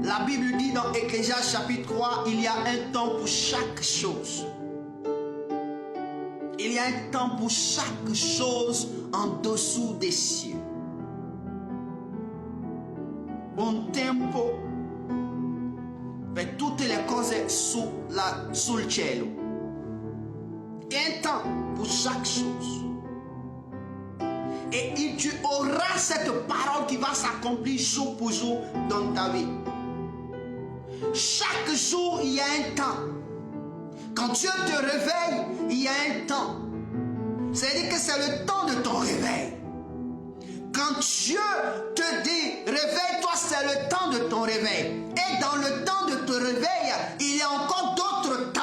La Bible dit dans Ecclésiaste chapitre 3, il y a un temps pour chaque chose. Il y a un temps pour chaque chose en dessous des cieux. Un tempo per tutte le cose sul cielo. Un temps pour chaque chose. Et tu auras cette parole qui va s'accomplir jour pour jour dans ta vie. Chaque jour, il y a un temps. Quand Dieu te réveille, il y a un temps. C'est-à-dire que c'est le temps de ton réveil. Quand Dieu te dit réveille-toi, c'est le temps de ton réveil. Et dans le temps de ton réveil, il y a encore d'autres temps.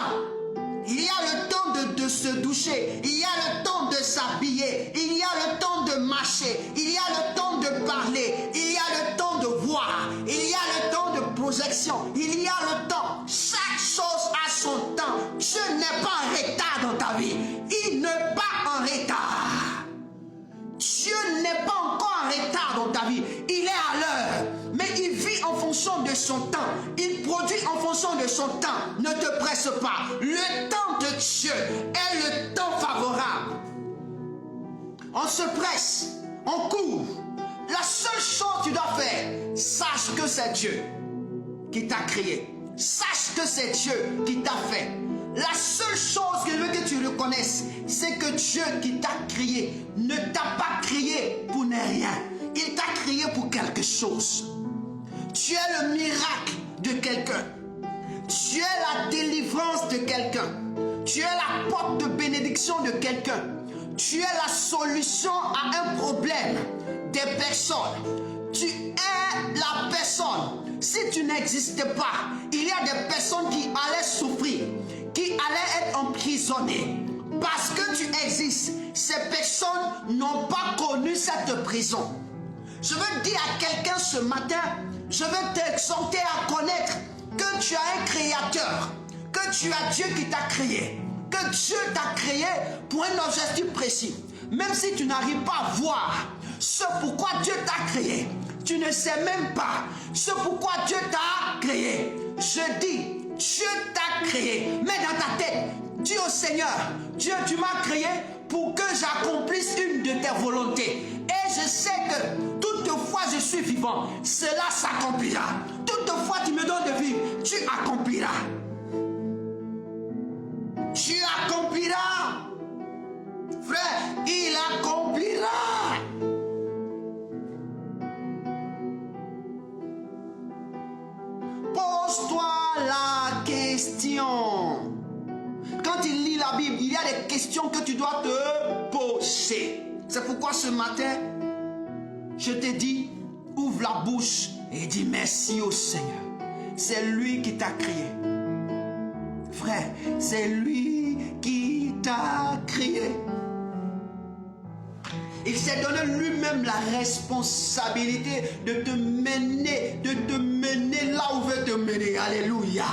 Il y a le temps de se doucher, il y a le temps de s'habiller, il y a le temps de marcher, il y a le temps de parler, il y a le temps de voir, il y a le temps de projection, il y a le temps. Chaque chose a son temps. Dieu n'est pas en retard dans ta vie. Il n'est pas en retard. Dieu n'est pas encore en retard dans ta vie. Il est à l'heure. Mais il vit en fonction de son temps. Il produit en fonction de son temps. Ne te presse pas. Le temps de Dieu est le temps favorable. On se presse. On court. La seule chose que tu dois faire, sache que c'est Dieu qui t'a créé. Sache que c'est Dieu qui t'a fait. La seule chose que je veux que tu reconnaisses, c'est que Dieu qui t'a créé ne t'a pas créé pour ne rien. Il t'a créé pour quelque chose. Tu es le miracle de quelqu'un. Tu es la délivrance de quelqu'un. Tu es la porte de bénédiction de quelqu'un. Tu es la solution à un problème des personnes. Tu es la personne. Si tu n'existais pas, il y a des personnes qui allaient souffrir, qui allaient être emprisonnées. Parce que tu existes, ces personnes n'ont pas connu cette prison. Je veux dire à quelqu'un ce matin, je veux t'exhorter à connaître que tu as un créateur, que tu as Dieu qui t'a créé, que Dieu t'a créé pour un objectif précis. Même si tu n'arrives pas à voir ce pourquoi Dieu t'a créé, tu ne sais même pas ce pourquoi Dieu t'a créé. Je dis, Dieu t'a créé. Mets dans ta tête, dis au Seigneur, Dieu, tu m'as créé pour que j'accomplisse une de tes volontés. Et je sais que toutefois je suis vivant, cela s'accomplira. Toutefois tu me donnes de vivre, tu accompliras. Tu accompliras. Frère, il accomplira. Pose-toi la question. Quand il lit la Bible, il y a des questions que tu dois te poser. C'est pourquoi ce matin, je te dis, ouvre la bouche et dis merci au Seigneur. C'est lui qui t'a créé. Frère, c'est lui qui t'a créé. Il s'est donné lui-même la responsabilité de te mener là où il veut te mener. Alléluia.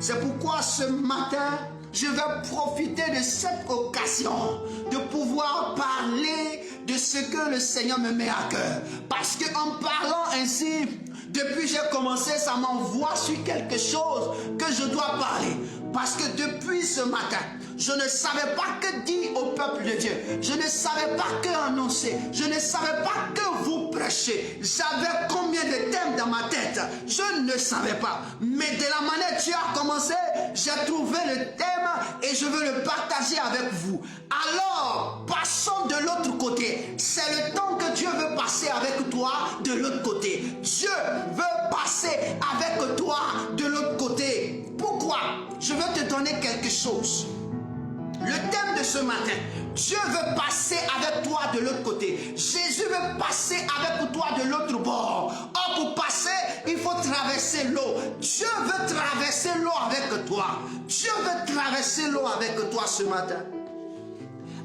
C'est pourquoi ce matin, je vais profiter de cette occasion de pouvoir parler de ce que le Seigneur me met à cœur. Parce qu'en parlant ainsi, depuis que j'ai commencé, ça m'envoie sur quelque chose que je dois parler. Parce que depuis ce matin, je ne savais pas que dire au peuple de Dieu. Je ne savais pas que annoncer. Je ne savais pas que vous prêcher. J'avais combien de thèmes dans ma tête. Je ne savais pas. Mais de la manière dont tu as commencé, j'ai trouvé le thème et je veux le partager avec vous. Alors, passons de l'autre côté. C'est le temps que Dieu veut passer avec toi de l'autre côté. Dieu veut passer avec toi de l'autre côté. Pourquoi? Je veux te donner quelque chose. Le thème de ce matin, Dieu veut passer avec toi de l'autre côté. Jésus veut passer avec toi de l'autre bord. Or, pour passer, il faut traverser l'eau. Dieu veut traverser l'eau avec toi. Dieu veut traverser l'eau avec toi ce matin.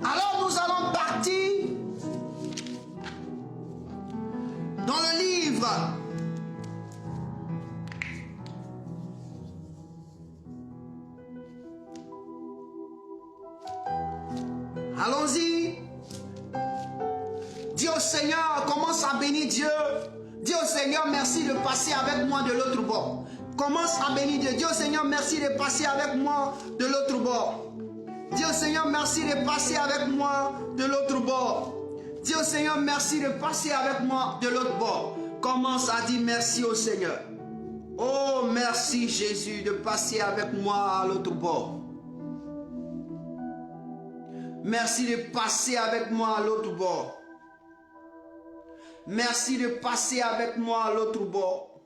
Alors, nous allons partir dans le livre allons-y. Dis au Seigneur, commence à bénir Dieu. Dis au Seigneur, merci de passer avec moi de l'autre bord. Commence à bénir Dieu. Dis au Seigneur, merci de passer avec moi de l'autre bord. Dis au Seigneur, merci de passer avec moi de l'autre bord. Dis au Seigneur, merci de passer avec moi de l'autre bord. Commence à dire merci au Seigneur. Oh, merci Jésus de passer avec moi à l'autre bord. Merci de passer avec moi à l'autre bord. Merci de passer avec moi à l'autre bord.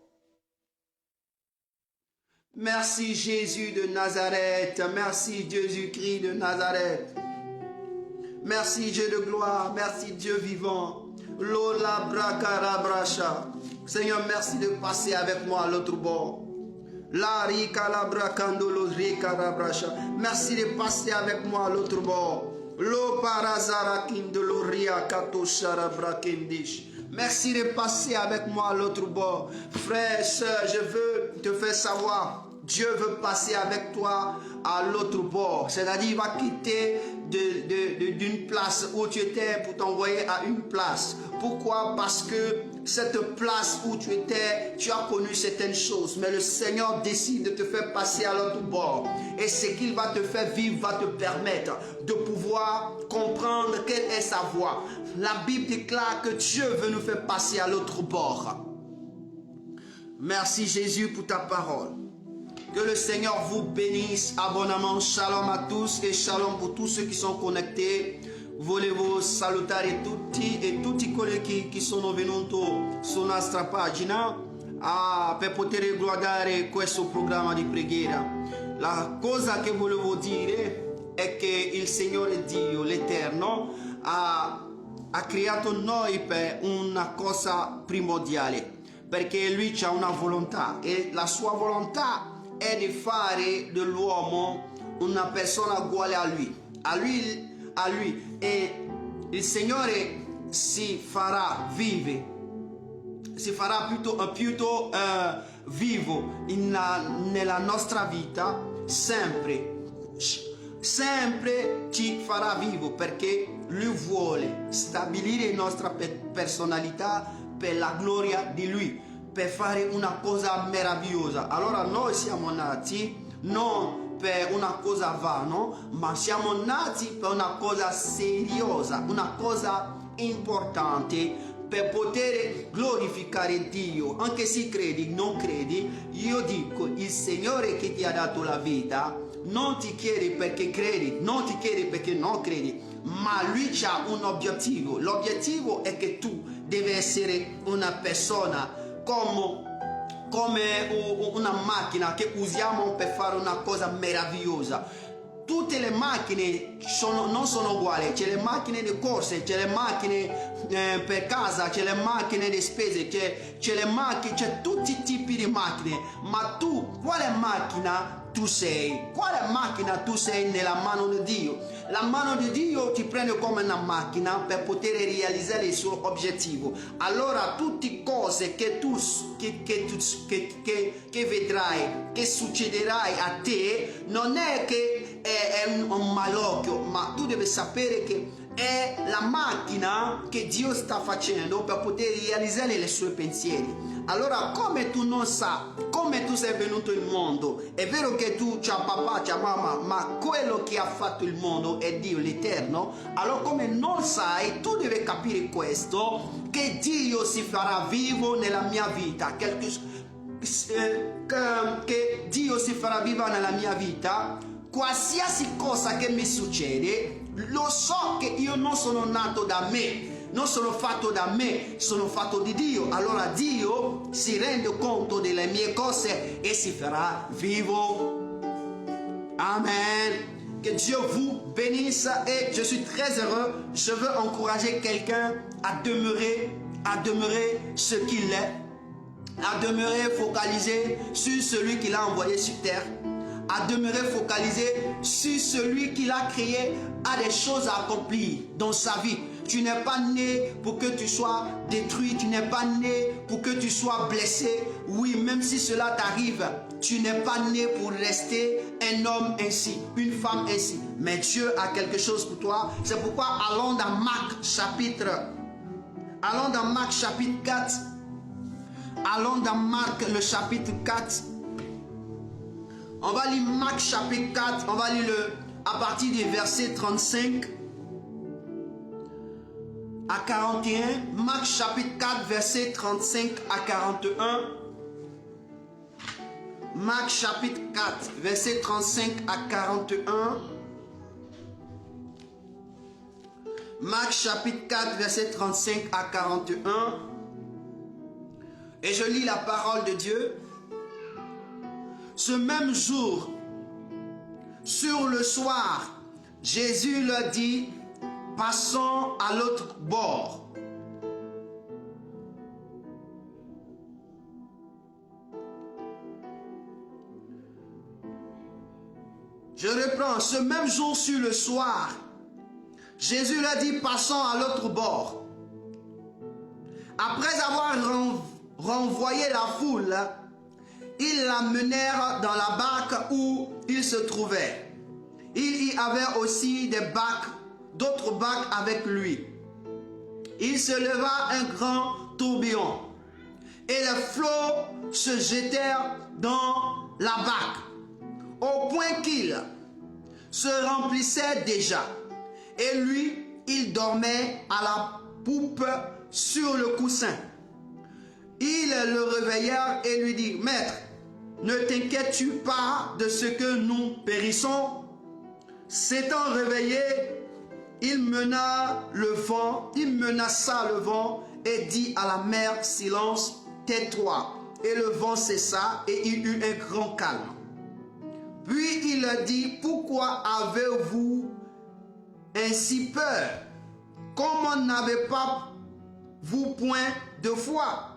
Merci Jésus de Nazareth. Merci Jésus-Christ de Nazareth. Merci Dieu de gloire. Merci Dieu vivant. Lola Brakarabrasha. Seigneur, merci de passer avec moi à l'autre bord. La Rikalabrakandolo Rikarabrasha. Merci de passer avec moi à l'autre bord. Lo Parazarakindolo Riakatoshara Brakendish. Merci de passer avec moi à l'autre bord. Frère, soeur, je veux te faire savoir, Dieu veut passer avec toi à l'autre bord. C'est-à-dire, il va quitter d'une place où tu étais pour t'envoyer à une place. Pourquoi? Parce que cette place où tu étais, tu as connu certaines choses. Mais le Seigneur décide de te faire passer à l'autre bord. Et ce qu'il va te faire vivre va te permettre de pouvoir comprendre quelle est sa voie. La Bible déclare que Dieu veut nous faire passer à l'autre bord. Merci Jésus pour ta parole. Que le Seigneur vous bénisse abondamment. Shalom à tous et shalom pour tous ceux qui sont connectés. Volevo salutare tutti e tutti quelli che sono venuti sulla nostra pagina per poter guardare questo programma di preghiera. La cosa che volevo dire è che il Signore Dio, l'Eterno, ha creato noi per una cosa primordiale, perché Lui ha una volontà e la sua volontà è di fare dell'uomo una persona uguale a lui, e il Signore si farà piuttosto vivo nella nostra vita, sempre ci farà vivo, perché Lui vuole stabilire la nostra personalità per la gloria di Lui, per fare una cosa meravigliosa. Allora noi siamo nati non per una cosa vana, ma siamo nati per una cosa seriosa, una cosa importante, per poter glorificare Dio. Anche se credi, non credi, io dico, il Signore che ti ha dato la vita non ti chiede perché credi, non ti chiede perché non credi, ma Lui ha un obiettivo. L'obiettivo è che tu devi essere una persona come una macchina che usiamo per fare una cosa meravigliosa. Tutte le macchine non sono uguali. C'è le macchine di corse, c'è le macchine per casa, c'è le macchine di spese, c'è tutti i tipi di macchine. Ma tu, quale macchina tu sei? Quale macchina tu sei nella mano di Dio? La mano di Dio ti prende come una macchina per poter realizzare il suo obiettivo. Allora tutte cose che vedrai, che succederai a te, non è che è un malocchio, ma tu devi sapere che è la macchina che Dio sta facendo per poter realizzare i suoi pensieri. Allora, come tu non sai come tu sei venuto in mondo, è vero che tu c'hai papà, c'hai mamma, ma quello che ha fatto il mondo è Dio l'Eterno. Allora, come non sai, tu devi capire questo, che Dio si farà vivo nella mia vita, che Dio si farà vivo nella mia vita. Qualsiasi cosa che mi succede, lo so che io non sono nato da me, non sono fatto da me, sono fatto di Dio. Allora Dio si rende conto delle mie cose e si farà vivo. Amen. Que Dieu vous bénisse et je suis très heureux. Je veux encourager quelqu'un à demeurer ce qu'il est, à demeurer focalisé sur celui qui l'a envoyé sur terre, à demeurer focalisé sur celui qui l'a créé, a des choses à accomplir dans sa vie. Tu n'es pas né pour que tu sois détruit, tu n'es pas né pour que tu sois blessé. Oui, même si cela t'arrive, tu n'es pas né pour rester un homme ainsi, une femme ainsi. Mais Dieu a quelque chose pour toi. C'est pourquoi allons dans Marc chapitre 4. Allons dans Marc le chapitre 4. On va lire Marc chapitre 4, on va lire à partir du verset 35 à 41. Marc chapitre 4, verset 35 à 41. Marc chapitre 4, verset 35 à 41. Marc chapitre 4, verset 35 à 41. Et je lis la parole de Dieu. Ce même jour, sur le soir, Jésus leur dit, passons à l'autre bord. Je reprends, ce même jour sur le soir, Jésus leur dit, passons à l'autre bord. Après avoir renvoyé la foule, ils l'amenèrent dans la barque où il se trouvait. Il y avait aussi des barques, d'autres barques avec lui. Il se leva un grand tourbillon et les flots se jetèrent dans la barque au point qu'il se remplissait déjà. Et lui, il dormait à la poupe sur le coussin. Ils le réveillèrent et lui dirent, Maître, ne t'inquiètes-tu pas de ce que nous périssons? S'étant réveillé, il menaça le vent et dit à la mer, silence, tais-toi. Et le vent cessa et il eut un grand calme. Puis il leur dit, pourquoi avez-vous ainsi peur? Comment n'avez pas vous point de foi?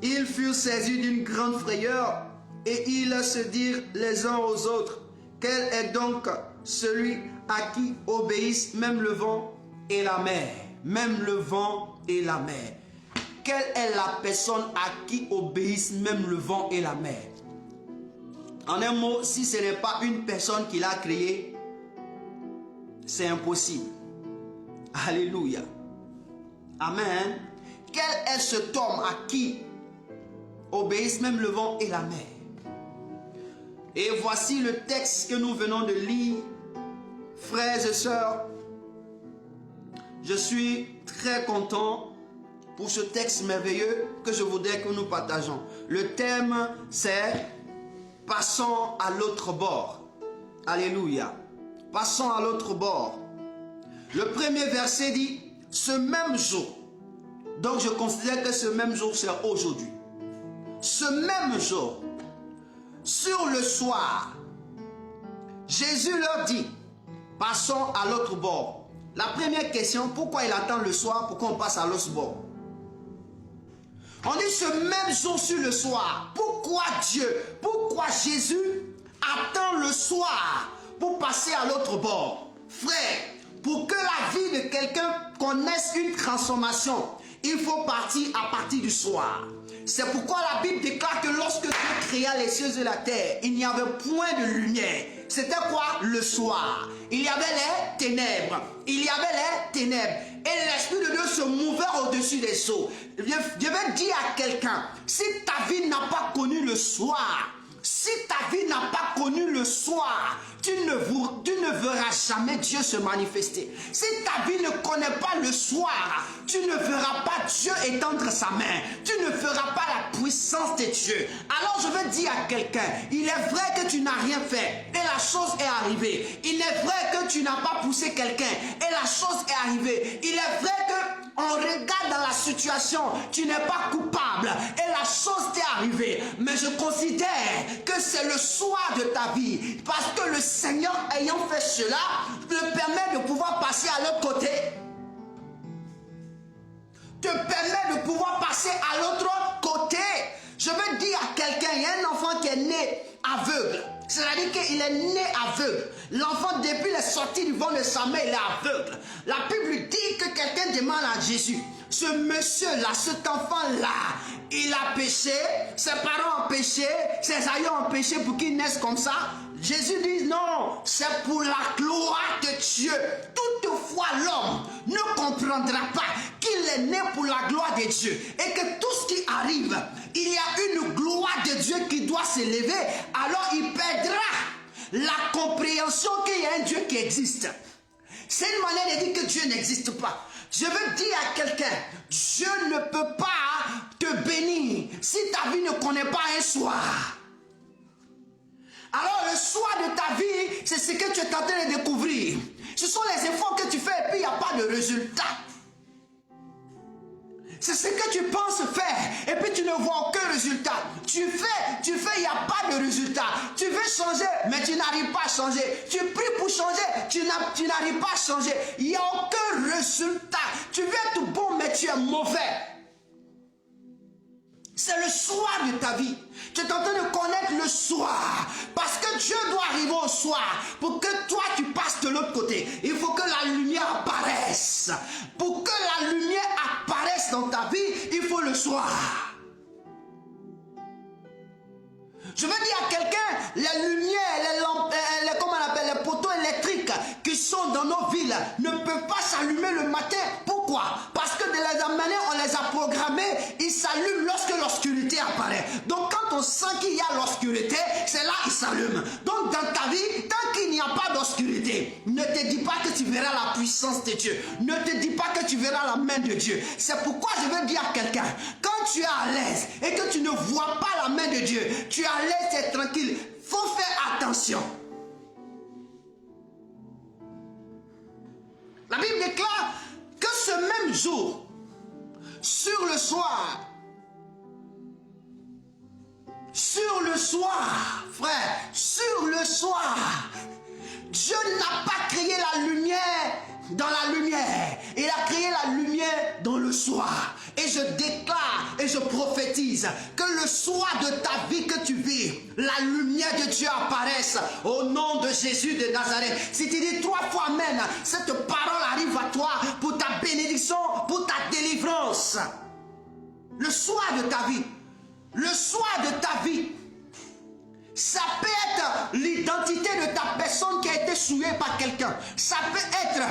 Ils furent saisis d'une grande frayeur et ils se dirent les uns aux autres, quel est donc celui à qui obéissent même le vent et la mer? Même le vent et la mer. Quelle est la personne à qui obéissent même le vent et la mer? En un mot, si ce n'est pas une personne qui l'a créé, c'est impossible. Alléluia. Amen. Quel est cet homme à qui obéissent même le vent et la mer? Et voici le texte que nous venons de lire. Frères et sœurs, je suis très content pour ce texte merveilleux que je voudrais que nous partageons. Le thème, c'est « Passons à l'autre bord ». Alléluia. Passons à l'autre bord. Le premier verset dit « Ce même jour ». Donc je considère que ce même jour, c'est aujourd'hui. Ce même jour, sur le soir, Jésus leur dit, passons à l'autre bord. La première question, pourquoi il attend le soir, pourquoi on passe à l'autre bord? On dit ce même jour sur le soir. Pourquoi Dieu, pourquoi Jésus attend le soir pour passer à l'autre bord? Frère, pour que la vie de quelqu'un connaisse une transformation, il faut partir à partir du soir. C'est pourquoi la Bible déclare que lorsque Dieu créa les cieux et la terre, il n'y avait point de lumière. C'était quoi? Le soir. Il y avait les ténèbres. Il y avait les ténèbres. Et l'Esprit de Dieu se mouvait au-dessus des eaux. Je vais dire à quelqu'un, si ta vie n'a pas connu le soir, si ta vie n'a pas connu le soir, tu ne verras jamais Dieu se manifester. Si ta vie ne connaît pas le soir, tu ne verras pas Dieu étendre sa main. Tu ne verras pas la puissance de Dieu. Alors je veux dire à quelqu'un, il est vrai que tu n'as rien fait et la chose est arrivée. Il est vrai que tu n'as pas poussé quelqu'un et la chose est arrivée. Il est vrai que on regarde dans la situation, tu n'es pas coupable et la chose t'est arrivée. Mais je considère que c'est le soir de ta vie. Parce que le Seigneur, ayant fait cela, te permet de pouvoir passer à l'autre côté. Te permet de pouvoir passer à l'autre côté. Je veux dire à quelqu'un, il y a un enfant qui est né aveugle. C'est-à-dire qu'il est né aveugle. L'enfant, depuis la sortie du ventre de sa mère, il est aveugle. La Bible dit que quelqu'un demande à Jésus, ce monsieur-là, cet enfant-là, il a péché, ses parents ont péché, ses aïeux ont péché pour qu'il naisse comme ça. Jésus dit non, c'est pour la gloire de Dieu. Toutefois, l'homme ne comprendra pas qu'il est né pour la gloire de Dieu et que tout ce qui arrive, il y a une gloire de Dieu qui doit s'élever. Alors il perdra la compréhension qu'il y a un Dieu qui existe. C'est une manière de dire que Dieu n'existe pas. Je veux dire à quelqu'un, Dieu ne peut pas te bénir si ta vie ne connaît pas un soir. Alors le soir de ta vie, c'est ce que tu es en train de découvrir. Ce sont les efforts que tu fais et puis il n'y a pas de résultat. C'est ce que tu penses faire et puis tu ne vois aucun résultat. Tu fais, il n'y a pas de résultat. Tu veux changer, mais tu n'arrives pas à changer. Tu pries pour changer, tu n'arrives pas à changer. Il n'y a aucun résultat. Tu veux être bon, mais tu es mauvais. C'est le soir de ta vie. Tu es en train de connaître le soir. Parce que Dieu doit arriver au soir. Pour que toi, tu passes de l'autre côté. Il faut que la lumière apparaisse. Pour que la lumière apparaisse dans ta vie, il faut le soir. Je veux dire à quelqu'un, les lumières, les lampes, comment on appelle, les poteaux électriques qui sont dans nos villes ne peuvent pas s'allumer le matin. Pourquoi? Parce que de la manière on les a programmés, ils s'allument lorsque l'obscurité apparaît. Donc quand on sent qu'il y a l'obscurité, c'est là qu'ils s'allument. Donc dans ta vie, tant qu'il n'y a pas d'obscurité, ne te dis pas que tu verras la puissance de Dieu. Ne te dis pas que tu verras la main de Dieu. C'est pourquoi je veux dire à quelqu'un, quand tu es à l'aise et que tu ne vois pas la main de Dieu, tu es à l'aise et tranquille. Il faut faire attention. La Bible déclare que ce même jour, sur le soir, frère, sur le soir, Dieu n'a pas créé la lumière dans la lumière. Il a créé la lumière dans le soir. Et je déclare et je prophétise que le soir de ta vie que tu vis, la lumière de Dieu apparaisse au nom de Jésus de Nazareth. Si tu dis 3 fois Amen, cette parole arrive à toi pour ta bénédiction, pour ta délivrance. Le soir de ta vie, le soir de ta vie, ça peut être l'identité de ta personne qui a été souillée par quelqu'un. Ça peut être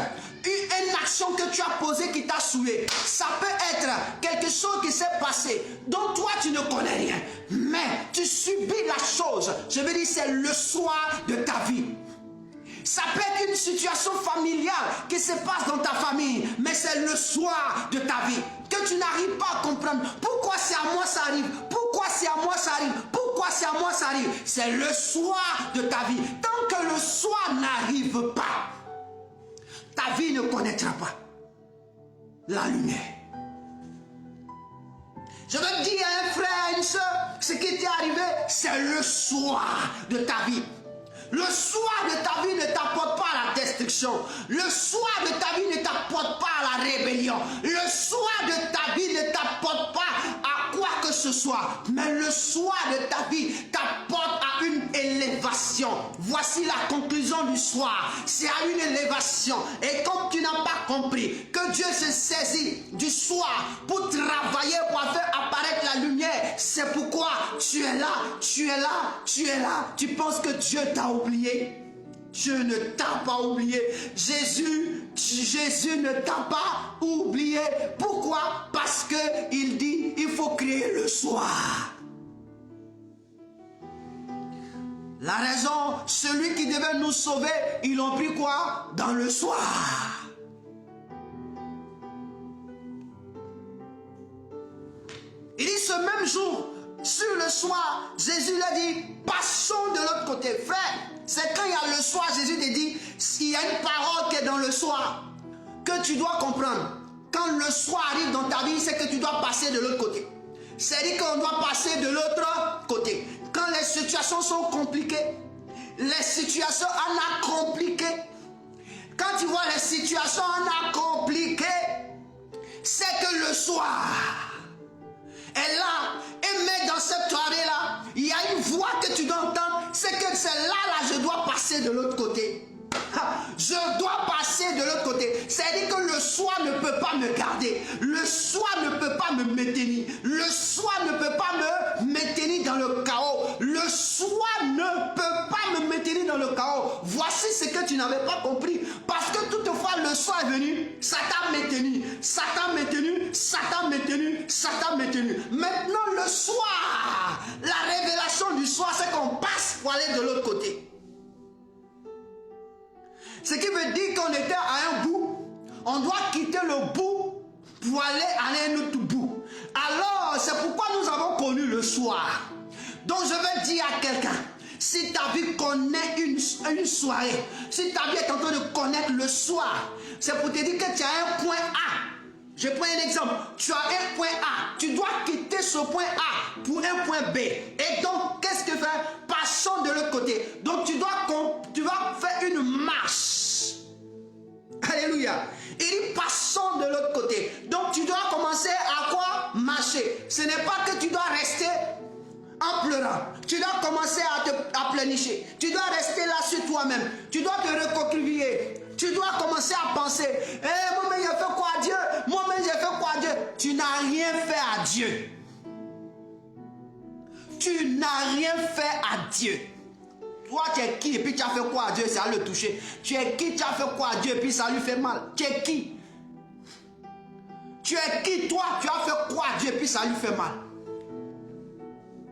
une action que tu as posée qui t'a souillé. Ça peut être quelque chose qui s'est passé dont toi tu ne connais rien. Mais tu subis la chose. Je veux dire, c'est le soir de ta vie. Ça peut être une situation familiale qui se passe dans ta famille, mais c'est le soir de ta vie que tu n'arrives pas à comprendre. Pourquoi c'est à moi ça arrive? Pourquoi c'est à moi ça arrive? Pourquoi c'est à moi ça arrive? C'est le soir de ta vie. Tant que le soir n'arrive pas, ta vie ne connaîtra pas la lumière. Je veux dire à un frère, à une soeur, ce qui t'est arrivé, c'est le soir de ta vie. Le soir de ta vie ne t'apporte pas à la destruction. Le soir de ta vie ne t'apporte pas à la rébellion. Le soir de ta vie ne t'apporte pas à quoi que ce soit. Mais le soir de ta vie t'apporte à une élévation. Voici la conclusion du soir. C'est à une élévation. Et comme tu n'as pas compris que Dieu se saisit du soir pour travailler, pour faire apparaître la lumière, c'est pourquoi tu es là, tu es là, tu es là. Tu penses que Dieu t'a oublié. Dieu ne t'a pas oublié. Jésus ne t'a pas oublié. Pourquoi? Parce qu'il dit, il faut créer le soir. La raison, celui qui devait nous sauver, ils l'ont pris quoi? Dans le soir. Il dit ce même jour, sur le soir, Jésus l'a dit, passons de l'autre côté. Frère, c'est quand il y a le soir, Jésus te dit, s'il y a une parole qui est dans le soir, que tu dois comprendre. Quand le soir arrive dans ta vie, c'est que tu dois passer de l'autre côté. C'est-à-dire qu'on doit passer de l'autre côté. Quand les situations sont compliquées, les situations en a compliqué. Quand tu vois les situations en a compliqué, c'est que le soir est là. Et mais dans cette soirée-là, il y a une voix que tu dois entendre. C'est que c'est là, je dois passer de l'autre côté. Je dois passer de l'autre côté. C'est-à-dire que le soir ne peut pas me garder. Le soir ne peut pas me maintenir. Le soir ne peut pas me maintenir dans le chaos. Le soir ne peut pas me maintenir dans le chaos. Voici ce que tu n'avais pas compris. Parce que toutefois le soir est venu, ça t'a maintenu. Ça t'a maintenu, ça t'a maintenu, ça t'a maintenu. Maintenant le soir, la révélation du soir, c'est qu'on passe pour aller de l'autre côté. Ce qui veut dire qu'on était à un bout, on doit quitter le bout pour aller à un autre bout. Alors, c'est pourquoi nous avons connu le soir. Donc, je veux dire à quelqu'un, Si ta vie connaît une soirée, si ta vie est en train de connaître le soir, c'est pour te dire que tu as un point A. Je prends un exemple. Tu as un point A. Tu dois quitter ce point A pour un point B. Et donc, qu'est-ce que faire? Passons de l'autre côté. Donc, tu vas faire une marche. Alléluia. Il dit passons de l'autre côté. Donc, tu dois commencer à quoi? Marcher. Ce n'est pas que tu dois rester en pleurant. Tu dois commencer à pleurnicher. Tu dois rester là sur toi-même. Tu dois te reconcilier. Tu dois commencer à penser, moi-même j'ai fait quoi à Dieu? Moi-même j'ai fait quoi à Dieu? Tu n'as rien fait à Dieu. Tu n'as rien fait à Dieu. Toi tu es qui et puis tu as fait quoi à Dieu? C'est à le toucher. Tu es qui? Tu as fait quoi à Dieu et puis ça lui fait mal? Tu es qui? Tu es qui? Toi tu as fait quoi à Dieu et puis ça lui fait mal?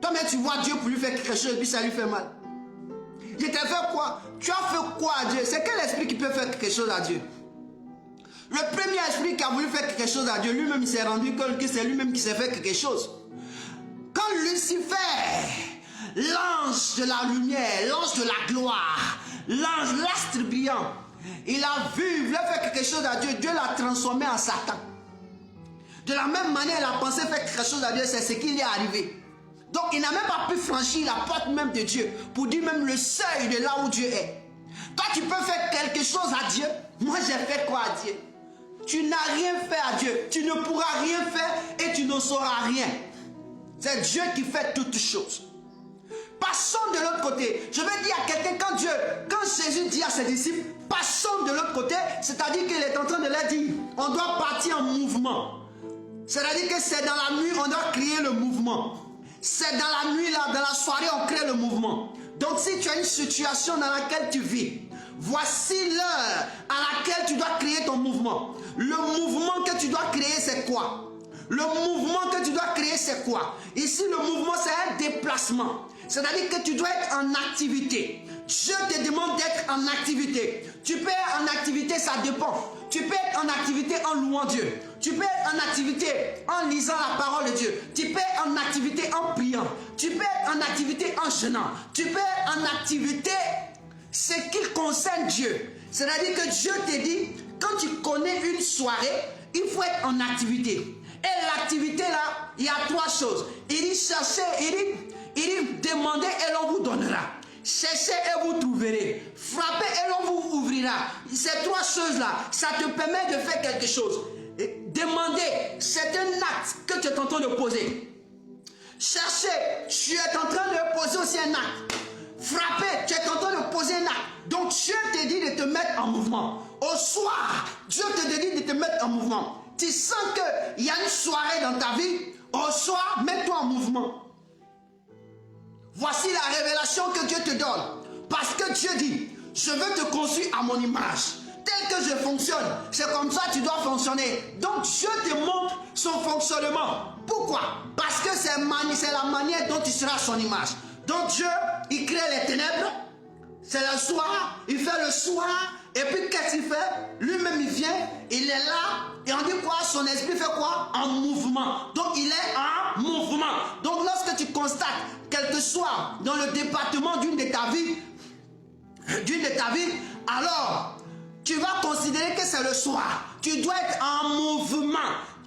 Toi-même tu vois Dieu pour lui faire quelque chose et puis ça lui fait mal. Je t'ai fait quoi? Tu as fait quoi à Dieu? C'est quel esprit qui peut faire quelque chose à Dieu? Le premier esprit qui a voulu faire quelque chose à Dieu, lui-même il s'est rendu compte que c'est lui-même qui s'est fait quelque chose. Quand Lucifer, l'ange de la lumière, l'ange de la gloire, l'ange, l'astre brillant, il a vu, il voulait faire quelque chose à Dieu, Dieu l'a transformé en Satan. De la même manière, il a pensé faire quelque chose à Dieu, c'est ce qui lui est arrivé. Donc il n'a même pas pu franchir la porte même de Dieu pour dire même le seuil de là où Dieu est. Toi tu peux faire quelque chose à Dieu. Moi j'ai fait quoi à Dieu? Tu n'as rien fait à Dieu. Tu ne pourras rien faire et tu ne sauras rien. C'est Dieu qui fait toutes choses. Passons de l'autre côté. Je vais dire à quelqu'un quand Jésus dit à ses disciples, passons de l'autre côté, c'est-à-dire qu'il est en train de leur dire, on doit partir en mouvement. C'est-à-dire que c'est dans la nuit, on doit créer le mouvement. C'est dans la nuit, là, dans la soirée, on crée le mouvement. Donc si tu as une situation dans laquelle tu vis, voici l'heure à laquelle tu dois créer ton mouvement. Le mouvement que tu dois créer, c'est quoi? Le mouvement que tu dois créer, c'est quoi? Ici, le mouvement, c'est un déplacement. C'est-à-dire que tu dois être en activité. Dieu te demande d'être en activité. Tu peux être en activité, ça dépend. Tu peux être en activité en louant Dieu. Tu peux être en activité en lisant la parole de Dieu. Tu peux être en activité en priant. Tu peux être en activité en jeûnant. Tu peux être en activité ce qui concerne Dieu. C'est-à-dire que Dieu te dit, quand tu connais une soirée, il faut être en activité. Et l'activité là, il y a trois choses. Il dit cherchez, il dit demandez et l'on vous donnera. Cherchez et vous trouverez. Frappez et l'on vous ouvrira. Ces trois choses-là, ça te permet de faire quelque chose. Et demander, c'est un acte que tu es en train de poser. Chercher, tu es en train de poser aussi un acte. Frapper, tu es en train de poser un acte. Donc Dieu te dit de te mettre en mouvement. Au soir, Dieu te dit de te mettre en mouvement. Tu sens qu'il y a une soirée dans ta vie. Au soir, mets-toi en mouvement. Voici la révélation que Dieu te donne. Parce que Dieu dit, je veux te construire à mon image. Tel que je fonctionne, c'est comme ça que tu dois fonctionner. Donc Dieu te montre son fonctionnement. Pourquoi? Parce que c'est la manière dont tu seras son image. Donc Dieu, il crée les ténèbres. C'est le soir, il fait le soir. Et puis qu'est-ce qu'il fait? Lui-même il vient, il est là. Et on dit quoi? Son esprit fait quoi? En mouvement. Donc il est en mouvement. Donc lorsque tu constates, quel que soit dans le département d'une de ta vie, alors tu vas considérer que c'est le soir. Tu dois être en mouvement.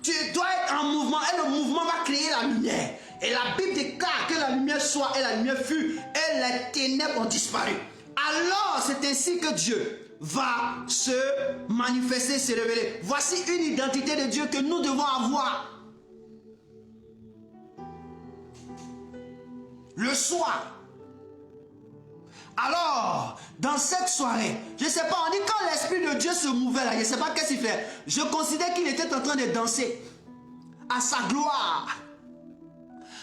Tu dois être en mouvement. Et le mouvement va créer la lumière. Et la Bible déclare que la lumière soit et la lumière fut. Et les ténèbres ont disparu. Alors c'est ainsi que Dieu va se manifester, se révéler. Voici une identité de Dieu que nous devons avoir. Le soir. Alors, dans cette soirée, je ne sais pas, on dit quand l'Esprit de Dieu se mouvait là, je ne sais pas qu'est-ce qu'il fait. Je considère qu'il était en train de danser à sa gloire.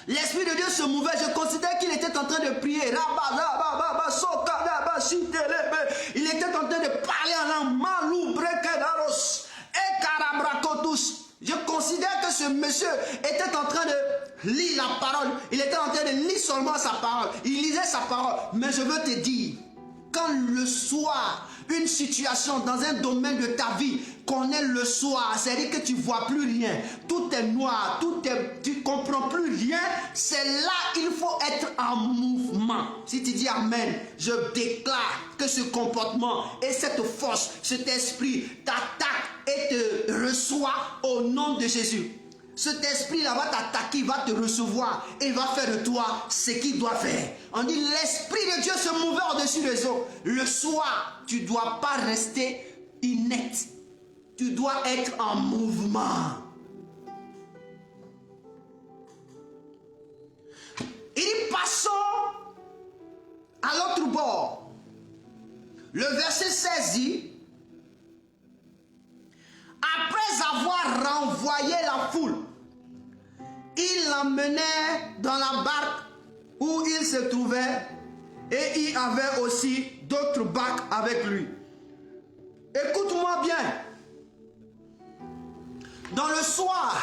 L'Esprit de Dieu se mouvait, je considère qu'il était en train de prier. Il était en train de parler en langue. Je considère que ce monsieur était en train de lire la parole. Il était en train de lire seulement sa parole. Il lisait sa parole. Mais je veux te dire, quand le soir, une situation dans un domaine de ta vie connaît le soir, c'est-à-dire que tu ne vois plus rien, tout est noir, tu ne comprends plus rien, c'est là qu'il faut être en mouvement. Si tu dis Amen, je déclare que ce comportement et cette force, cet esprit t'attaque et te reçoit au nom de Jésus. Cet esprit-là va t'attaquer, il va te recevoir et il va faire de toi ce qu'il doit faire. On dit l'esprit de Dieu se mouvait au-dessus des eaux. Le soir, tu ne dois pas rester inerte. Tu dois être en mouvement. Il dit passons à l'autre bord. Le verset 16 dit après avoir renvoyé la foule, il l'emmenait dans la barque où il se trouvait et il avait aussi d'autres barques avec lui. Écoute-moi bien. Dans le soir,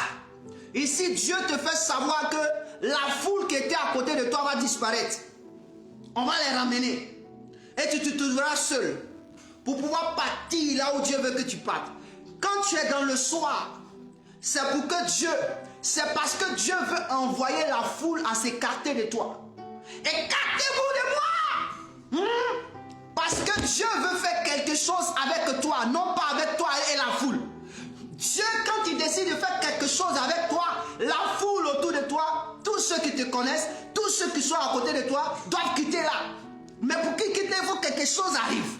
ici Dieu te fait savoir que la foule qui était à côté de toi va disparaître. On va les ramener. Et tu te trouveras seul pour pouvoir partir là où Dieu veut que tu partes. Quand tu es dans le soir, c'est pour que Dieu, c'est parce que Dieu veut envoyer la foule à s'écarter de toi. Écartez-vous de moi! Parce que Dieu veut faire quelque chose avec toi, non pas avec toi et la foule. Dieu, quand il décide de faire quelque chose avec toi, la foule autour de toi, tous ceux qui te connaissent, tous ceux qui sont à côté de toi, doivent quitter là. Mais pour qu'ils quittent, il faut que quelque chose arrive.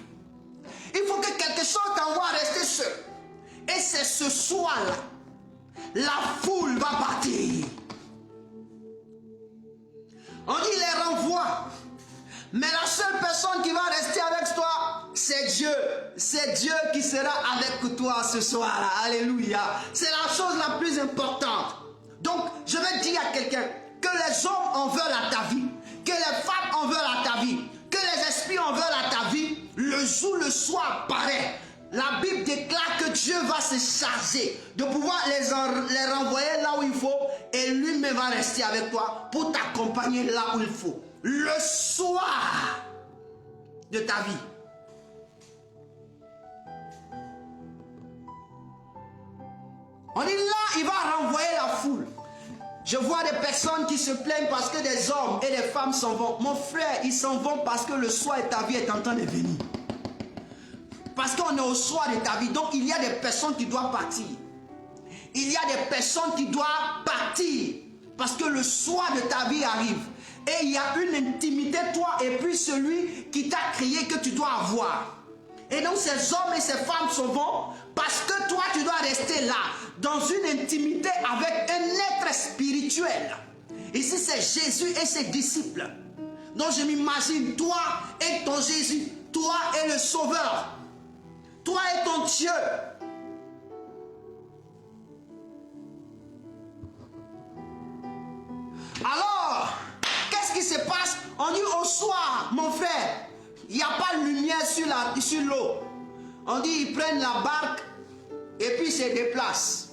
Il faut que quelque chose t'envoie à rester seul. Et c'est ce soir-là, la foule va partir. On dit les renvoie. Mais la seule personne qui va rester avec toi, c'est Dieu. C'est Dieu qui sera avec toi ce soir-là. Alléluia. C'est la chose la plus importante. Donc, je vais dire à quelqu'un que les hommes en veulent à ta vie, que les femmes en veulent à ta vie, que les esprits en veulent à ta vie. Le jour, le soir paraît. La Bible déclare que Dieu va se charger de pouvoir les renvoyer là où il faut et lui-même va rester avec toi pour t'accompagner là où il faut. Le soir de ta vie. On dit là, il va renvoyer la foule. Je vois des personnes qui se plaignent parce que des hommes et des femmes s'en vont. Mon frère, ils s'en vont parce que le soir de ta vie est en train de venir. Parce qu'on est au soir de ta vie. Donc il y a des personnes qui doivent partir. Il y a des personnes qui doivent partir. Parce que le soir de ta vie arrive. Et il y a une intimité, toi et puis celui qui t'a créé que tu dois avoir. Et donc ces hommes et ces femmes s'en vont parce que toi tu dois rester là. Dans une intimité avec un être spirituel. Ici c'est Jésus et ses disciples. Donc je m'imagine toi et ton Jésus. Toi et le Sauveur. Toi et ton Dieu. Alors, qu'est-ce qui se passe? On dit au soir, mon frère, il n'y a pas de lumière sur l'eau. On dit ils prennent la barque et puis ils se déplacent.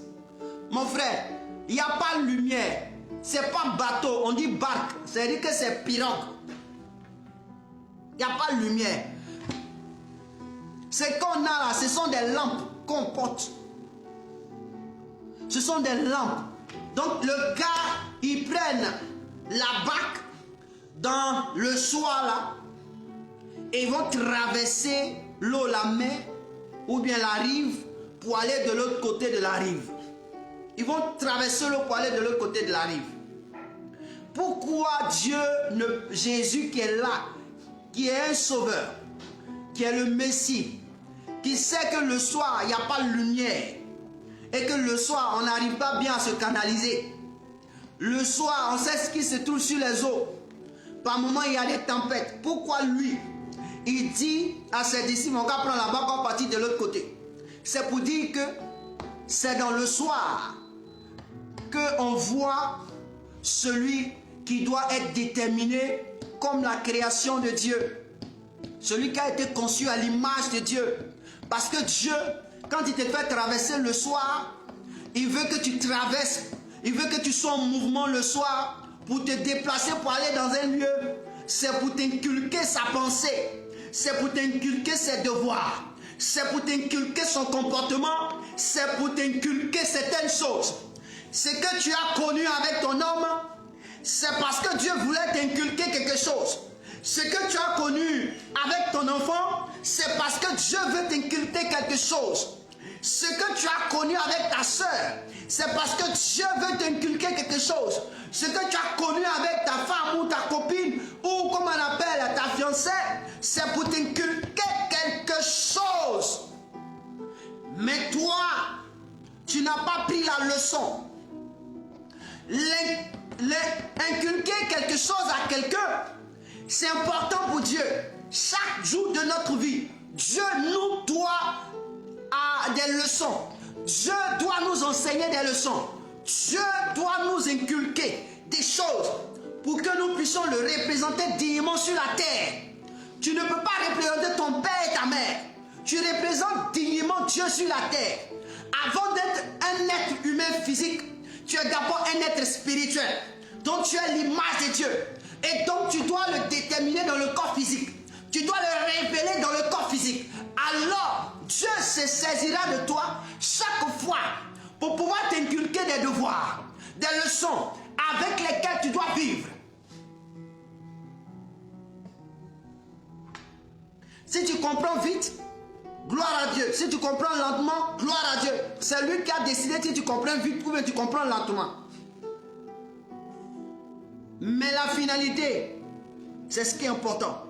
Mon frère, il n'y a pas de lumière. C'est pas bateau, on dit barque. C'est-à-dire que c'est pirogue. Il n'y a pas de lumière. Ce qu'on a là, ce sont des lampes qu'on porte. Ce sont des lampes. Donc le gars, ils prennent la barque dans le soir là et ils vont traverser l'eau, la mer ou bien la rive pour aller de l'autre côté de la rive. Ils vont traverser l'eau pour aller de l'autre côté de la rive. Pourquoi Jésus qui est là, qui est un sauveur, qui est le Messie, qui sait que le soir, il n'y a pas de lumière, et que le soir, on n'arrive pas bien à se canaliser. Le soir, on sait ce qui se trouve sur les eaux. Par moments, il y a des tempêtes. Pourquoi lui, il dit à ses disciples, on va prendre la barque, on va partir de l'autre côté. C'est pour dire que c'est dans le soir qu'on voit celui qui doit être déterminé comme la création de Dieu. Celui qui a été conçu à l'image de Dieu. Parce que Dieu, quand il te fait traverser le soir, il veut que tu traverses, il veut que tu sois en mouvement le soir pour te déplacer, pour aller dans un lieu. C'est pour t'inculquer sa pensée. c'est pour t'inculquer ses devoirs, c'est pour t'inculquer son comportement, c'est pour t'inculquer certaines choses. Ce que tu as connu avec ton homme, c'est parce que Dieu voulait t'inculquer quelque chose. Ce que tu as connu avec ton enfant, c'est parce que Dieu veut t'inculquer quelque chose. Ce que tu as connu avec ta soeur, c'est parce que Dieu veut t'inculquer quelque chose. Ce que tu as connu avec ta femme ou ta copine, ou comme on appelle ta fiancée, c'est pour t'inculquer quelque chose. Mais toi, tu n'as pas pris la leçon. Inculquer quelque chose à quelqu'un, c'est important pour Dieu. Chaque jour de notre vie, Dieu nous doit des leçons. Dieu doit nous enseigner des leçons. Dieu doit nous inculquer des choses pour que nous puissions le représenter dignement sur la terre. Tu ne peux pas représenter ton père et ta mère. Tu représentes dignement Dieu sur la terre. Avant d'être un être humain physique, tu es d'abord un être spirituel. Donc tu es l'image de Dieu. Et donc tu dois le déterminer dans le corps physique. Tu dois le révéler dans le corps physique. Alors Dieu se saisira de toi chaque fois pour pouvoir t'inculquer des devoirs, des leçons avec lesquelles tu dois vivre. Si tu comprends vite, gloire à Dieu. Si tu comprends lentement, gloire à Dieu. C'est lui qui a décidé si tu comprends vite ou bien tu comprends lentement. Mais la finalité, c'est ce qui est important.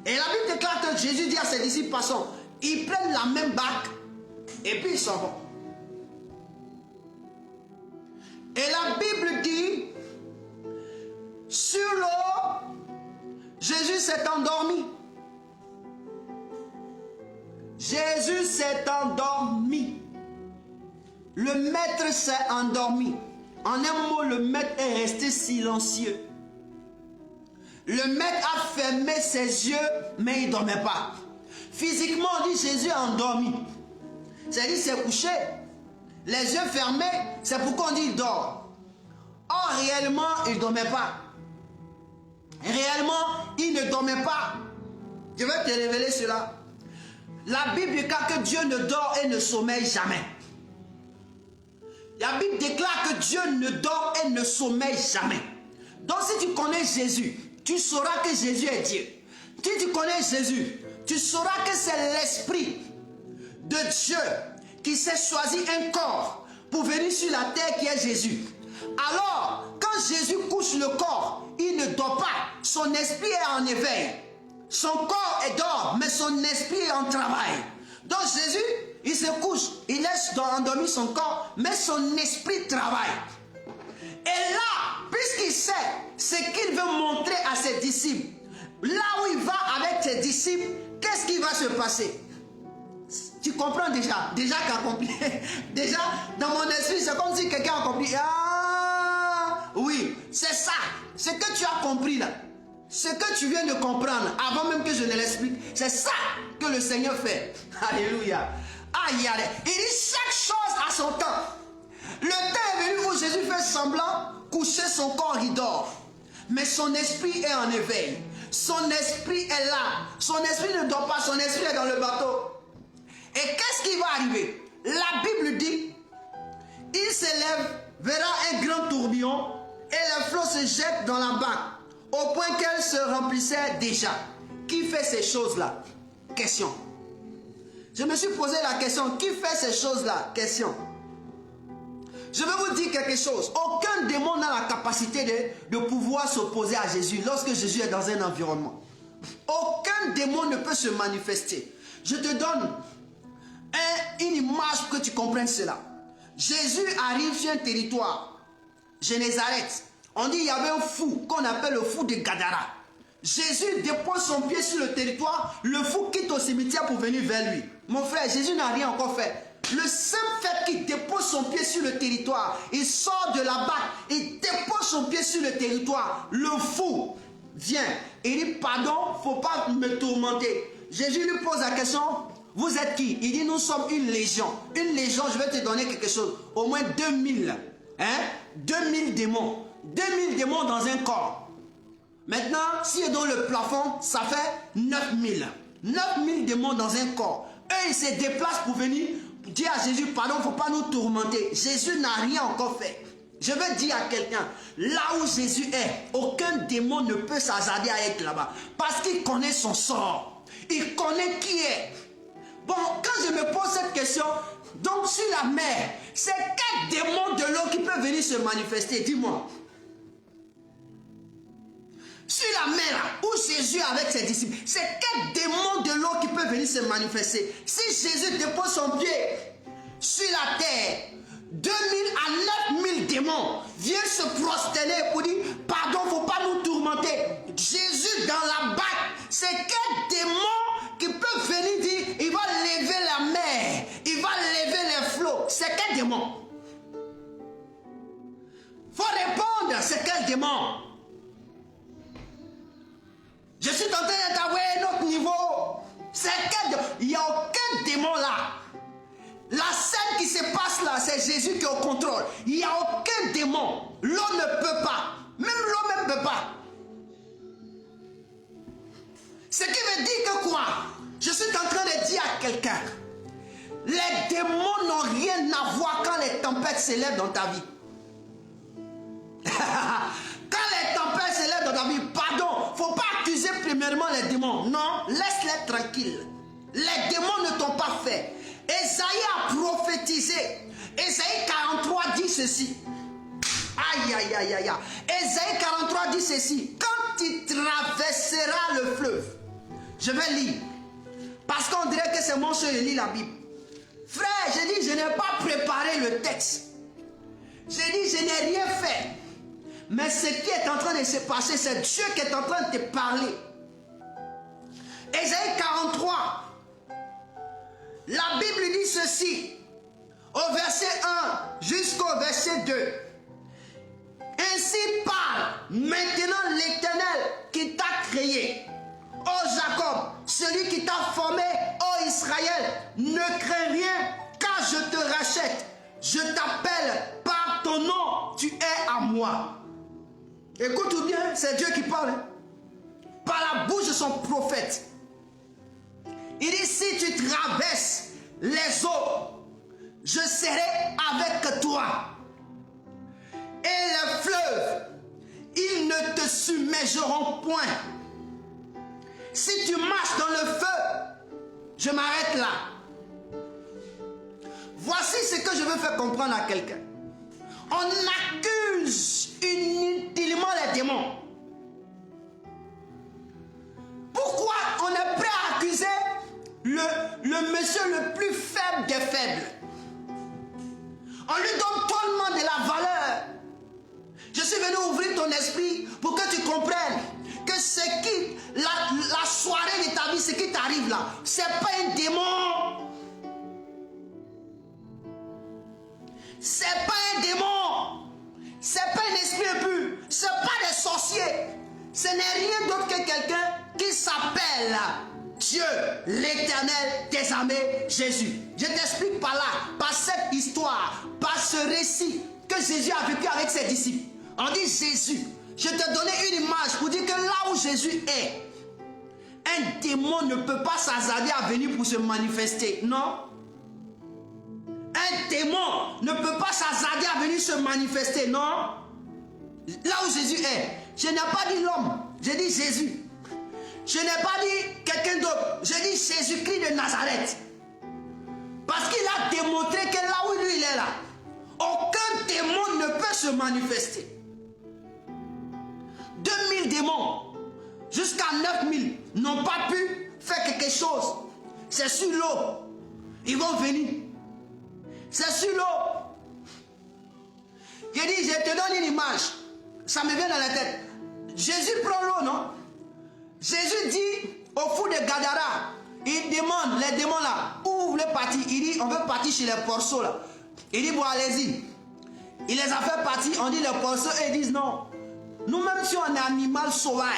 Et la Bible déclare que Jésus dit à ses disciples, passons, ils prennent la même barque et puis ils s'en vont. Et la Bible dit, sur l'eau, Jésus s'est endormi. Jésus s'est endormi. Le maître s'est endormi. En un mot, le maître est resté silencieux. Le maître a fermé ses yeux, mais il ne dormait pas. Physiquement, on dit Jésus est endormi. C'est-à-dire qu'il s'est couché. Les yeux fermés, c'est pourquoi on dit il dort. Or, réellement, il ne dormait pas. Réellement, il ne dormait pas. Je vais te révéler cela. La Bible déclare que Dieu ne dort et ne sommeille jamais. La Bible déclare que Dieu ne dort et ne sommeille jamais. Donc si tu connais Jésus, tu sauras que Jésus est Dieu. Si tu connais Jésus, tu sauras que c'est l'Esprit de Dieu qui s'est choisi un corps pour venir sur la terre qui est Jésus. Alors, quand Jésus couche le corps, il ne dort pas. Son esprit est en éveil. Son corps est dehors, mais son esprit est en travail. Donc Jésus, il se couche, il laisse endormir son corps, mais son esprit travaille. Et là, puisqu'il sait ce qu'il veut montrer à ses disciples, là où il va avec ses disciples, qu'est-ce qui va se passer? Tu comprends déjà qu'à compris. Déjà, dans mon esprit, c'est comme si quelqu'un a compris. Ah, oui, c'est ça. Ce que tu as compris là. Ce que tu viens de comprendre, avant même que je ne l'explique, c'est ça que le Seigneur fait. Alléluia. Aïe, aïe. Il dit chaque chose à son temps. Le temps est venu où Jésus fait semblant, coucher son corps, il dort. Mais son esprit est en éveil. Son esprit est là. Son esprit ne dort pas, son esprit est dans le bateau. Et qu'est-ce qui va arriver? La Bible dit, il s'élève, verra un grand tourbillon et les flots se jettent dans la barque au point qu'elle se remplissait déjà. Qui fait ces choses-là? Question. Je me suis posé la question, qui fait ces choses-là? Question. Je vais vous dire quelque chose. Aucun démon n'a la capacité de pouvoir s'opposer à Jésus lorsque Jésus est dans un environnement. Aucun démon ne peut se manifester. Je te donne une image pour que tu comprennes cela. Jésus arrive sur un territoire, Génézareth. On dit qu'il y avait un fou qu'on appelle le fou de Gadara. Jésus dépose son pied sur le territoire, le fou quitte au cimetière pour venir vers lui. Mon frère, Jésus n'a rien encore fait. Le simple fait qu'il dépose son pied sur le territoire, il sort de la barque, il dépose son pied sur le territoire, le fou vient et dit pardon, il ne faut pas me tourmenter. Jésus lui pose la question, vous êtes qui? Il dit nous sommes une légion. Une légion, je vais te donner quelque chose, au moins 2000, 2000 démons. 2000 démons dans un corps. Maintenant, si on donne le plafond, ça fait 9000. 9000 démons dans un corps. Eux, ils se déplacent pour venir dire à Jésus, pardon, il ne faut pas nous tourmenter. Jésus n'a rien encore fait. Je veux dire à quelqu'un, là où Jésus est, aucun démon ne peut s'hasarder à être là-bas. Parce qu'il connaît son sort. Il connaît qui est. Bon, quand je me pose cette question, donc sur la mer, c'est quel démon de l'eau qui peut venir se manifester? Dis-moi. Sur la mer, là, où Jésus avec ses disciples, c'est quel démon de l'eau qui peut venir se manifester? Si Jésus dépose son pied sur la terre, 2000 à 9000 démons viennent se prosterner pour dire, pardon, il ne faut pas nous tourmenter. Jésus dans la barque, c'est quel démon qui peut venir dire, il va lever la mer, il va lever les flots? C'est quel démon? Il faut répondre, c'est quel démon? Je suis en train d'envoyer un autre niveau. C'est quel démon? Il n'y a aucun démon là. La scène qui se passe là, c'est Jésus qui est au contrôle. Il n'y a aucun démon. L'eau ne peut pas. Même l'eau même ne peut pas. Ce qui veut dire que quoi? Je suis en train de dire à quelqu'un, les démons n'ont rien à voir quand les tempêtes s'élèvent dans ta vie. Quand les tempêtes s'élèvent dans ta vie, pardon, il ne faut pas accuser premièrement les démons. Non, laisse-les tranquilles. Les démons ne t'ont pas fait. Esaïe a prophétisé. Esaïe 43 dit ceci. Aïe, aïe, aïe, aïe. Esaïe 43 dit ceci. Quand tu traverseras le fleuve, je vais lire. Parce qu'on dirait que c'est mon seul qui lit la Bible. Frère, je dis, je n'ai pas préparé le texte. Je dis, je n'ai rien fait. Mais ce qui est en train de se passer, c'est Dieu qui est en train de te parler. Esaïe 43. La Bible dit ceci, au verset 1 jusqu'au verset 2. Ainsi parle maintenant l'Éternel qui t'a créé. Ô Jacob, celui qui t'a formé, ô Israël, ne crains rien, car je te rachète. Je t'appelle par ton nom, tu es à moi. Écoute bien, c'est Dieu qui parle. Par la bouche de son prophète. Il dit, si tu traverses les eaux, je serai avec toi. Et les fleuves, ils ne te submergeront point. Si tu marches dans le feu, je m'arrête là. Voici ce que je veux faire comprendre à quelqu'un. On accuse inutilement les démons. Pourquoi on est prêt à accuser le monsieur le plus faible des faibles? On lui donne tellement de la valeur. Je suis venu ouvrir ton esprit pour que tu comprennes que ce qui, la soirée de ta vie, ce qui t'arrive là, c'est pas un démon. C'est pas un démon. C'est pas un esprit impur. C'est pas des sorciers. Ce n'est rien d'autre que quelqu'un qui s'appelle Dieu, l'Éternel des armées, Jésus. Je t'explique par là, par cette histoire, par ce récit que Jésus a vécu avec ses disciples. On dit Jésus. Je te donnais une image pour dire que là où Jésus est, un démon ne peut pas s'hasarder à venir pour se manifester. Non. Un démon ne peut pas s'hasarder à venir se manifester. Non. Là où Jésus est, je n'ai pas dit l'homme, j'ai dit Jésus. Je n'ai pas dit quelqu'un d'autre, j'ai dit Jésus-Christ de Nazareth. Parce qu'il a démontré que là où lui il est là, aucun démon ne peut se manifester. 2000 démons jusqu'à 9000 n'ont pas pu faire quelque chose. C'est sur l'eau. Ils vont venir. C'est sur l'eau. Je dis, je te donne une image. Ça me vient dans la tête. Jésus prend l'eau, non? Jésus dit au fou de Gadara, il demande les démons là, où vous voulez partir? Il dit, on veut partir chez les porceaux là. Il dit, bon, allez-y. Il les a fait partir, on dit les porceaux, et ils disent non. Nous-mêmes, si on est animal sauvage,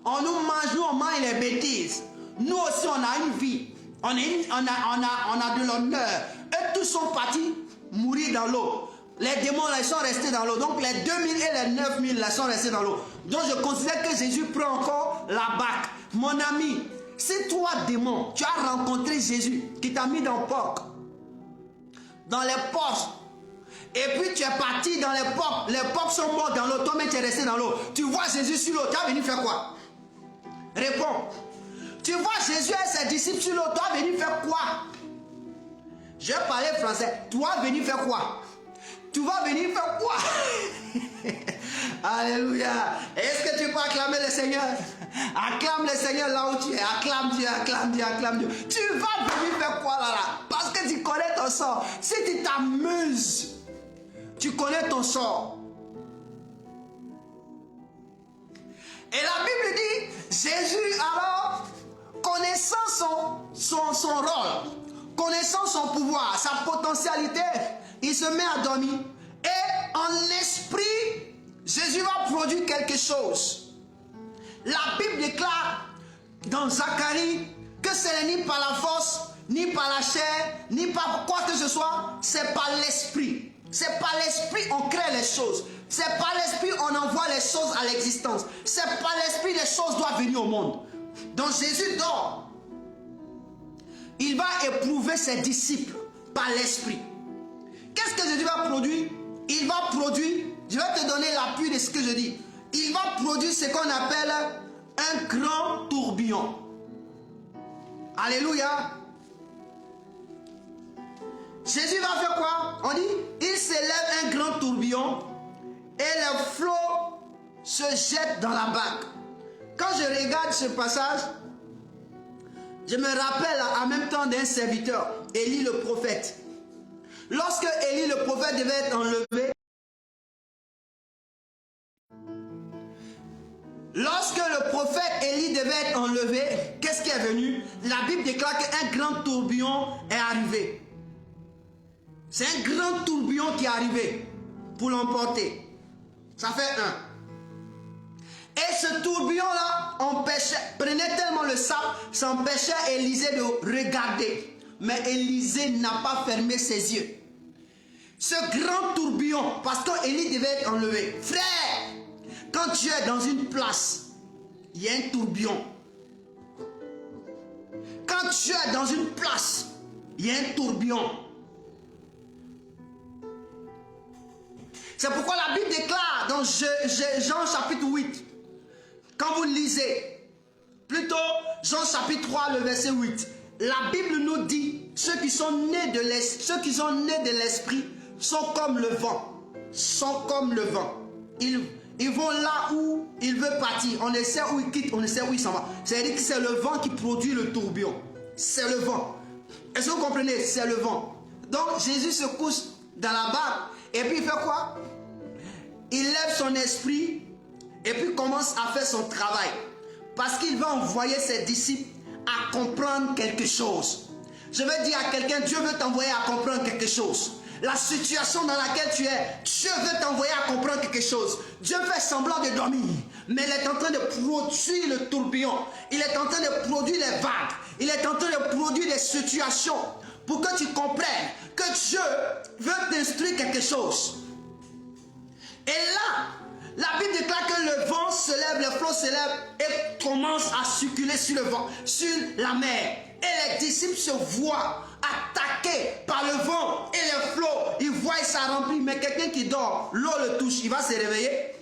on nous mange, nous on mange les bêtises. Nous aussi, on a une vie. On a de l'honneur. Eux tous sont partis mourir dans l'eau. Les démons là, ils sont restés dans l'eau. Donc les 2000 et les 9000 là sont restés dans l'eau. Donc je considère que Jésus prend encore la barque. Mon ami, si toi, démon, tu as rencontré Jésus qui t'a mis dans le porc, dans les porcs, et puis tu es parti dans les porcs sont morts dans l'eau, toi-même tu es resté dans l'eau. Tu vois Jésus sur l'eau, tu vas venir faire quoi? Réponds. Tu vois Jésus et ses disciples sur l'eau, toi venir faire quoi? Je vais parler français. Tu vas venir faire quoi? Tu vas venir faire quoi? Alléluia. Est-ce que tu peux acclamer le Seigneur? Acclame le Seigneur là où tu es. Acclame Dieu, acclame Dieu, acclame Dieu. Tu vas venir faire quoi là? Parce que tu connais ton sort. Si tu t'amuses, tu connais ton sort. Et la Bible dit, Jésus alors, connaissant son rôle, connaissant son pouvoir, sa potentialité, il se met à dormir. Et en esprit, Jésus va produire quelque chose. La Bible déclare dans Zacharie que ce n'est ni par la force, ni par la chair, ni par quoi que ce soit, c'est par l'esprit. C'est par l'esprit on crée les choses. C'est par l'esprit on envoie les choses à l'existence. C'est par l'esprit les choses doivent venir au monde. Donc Jésus dort. Il va éprouver ses disciples par l'esprit. Qu'est-ce que Jésus va produire? Il va produire, je vais te donner l'appui de ce que je dis. Il va produire ce qu'on appelle un grand tourbillon. Alléluia. Jésus va faire quoi? On dit, il s'élève un grand tourbillon et les flots se jettent dans la barque. Quand je regarde ce passage, je me rappelle en même temps d'un serviteur, Élie le prophète. Lorsque Élie le prophète devait être enlevé, lorsque le prophète Élie devait être enlevé, qu'est-ce qui est venu? La Bible déclare qu'un grand tourbillon est arrivé. C'est un grand tourbillon qui est arrivé pour l'emporter. Ça fait un. Et ce tourbillon-là prenait tellement le sable, ça empêchait Élisée de regarder. Mais Élisée n'a pas fermé ses yeux. Ce grand tourbillon, parce qu'Élie devait être enlevé. Frère, quand tu es dans une place, il y a un tourbillon. Quand tu es dans une place, il y a un tourbillon. C'est pourquoi la Bible déclare dans Jean chapitre 8, quand vous lisez, plutôt Jean chapitre 3, le verset 8, la Bible nous dit, ceux qui sont nés de l'esprit sont comme le vent. Sont comme le vent. Ils vont là où ils veulent partir. On ne sait où ils quittent, on ne sait où ils s'en vont. C'est-à-dire que c'est le vent qui produit le tourbillon. C'est le vent. Est-ce que vous comprenez? C'est le vent. Donc Jésus se couche dans la barque. Et puis il fait quoi? Il lève son esprit et puis commence à faire son travail. Parce qu'il va envoyer ses disciples à comprendre quelque chose. Je vais dire à quelqu'un, Dieu veut t'envoyer à comprendre quelque chose. La situation dans laquelle tu es, Dieu veut t'envoyer à comprendre quelque chose. Dieu fait semblant de dormir, mais il est en train de produire le tourbillon. Il est en train de produire les vagues. Il est en train de produire des situations pour que tu comprennes que Dieu veut t'instruire quelque chose. Et là, la Bible déclare que le vent se lève, le flot se lève et commence à circuler sur le vent, sur la mer. Et les disciples se voient attaqués par le vent et les flots. Ils voient ça remplit. Mais quelqu'un qui dort, l'eau le touche, il va se réveiller.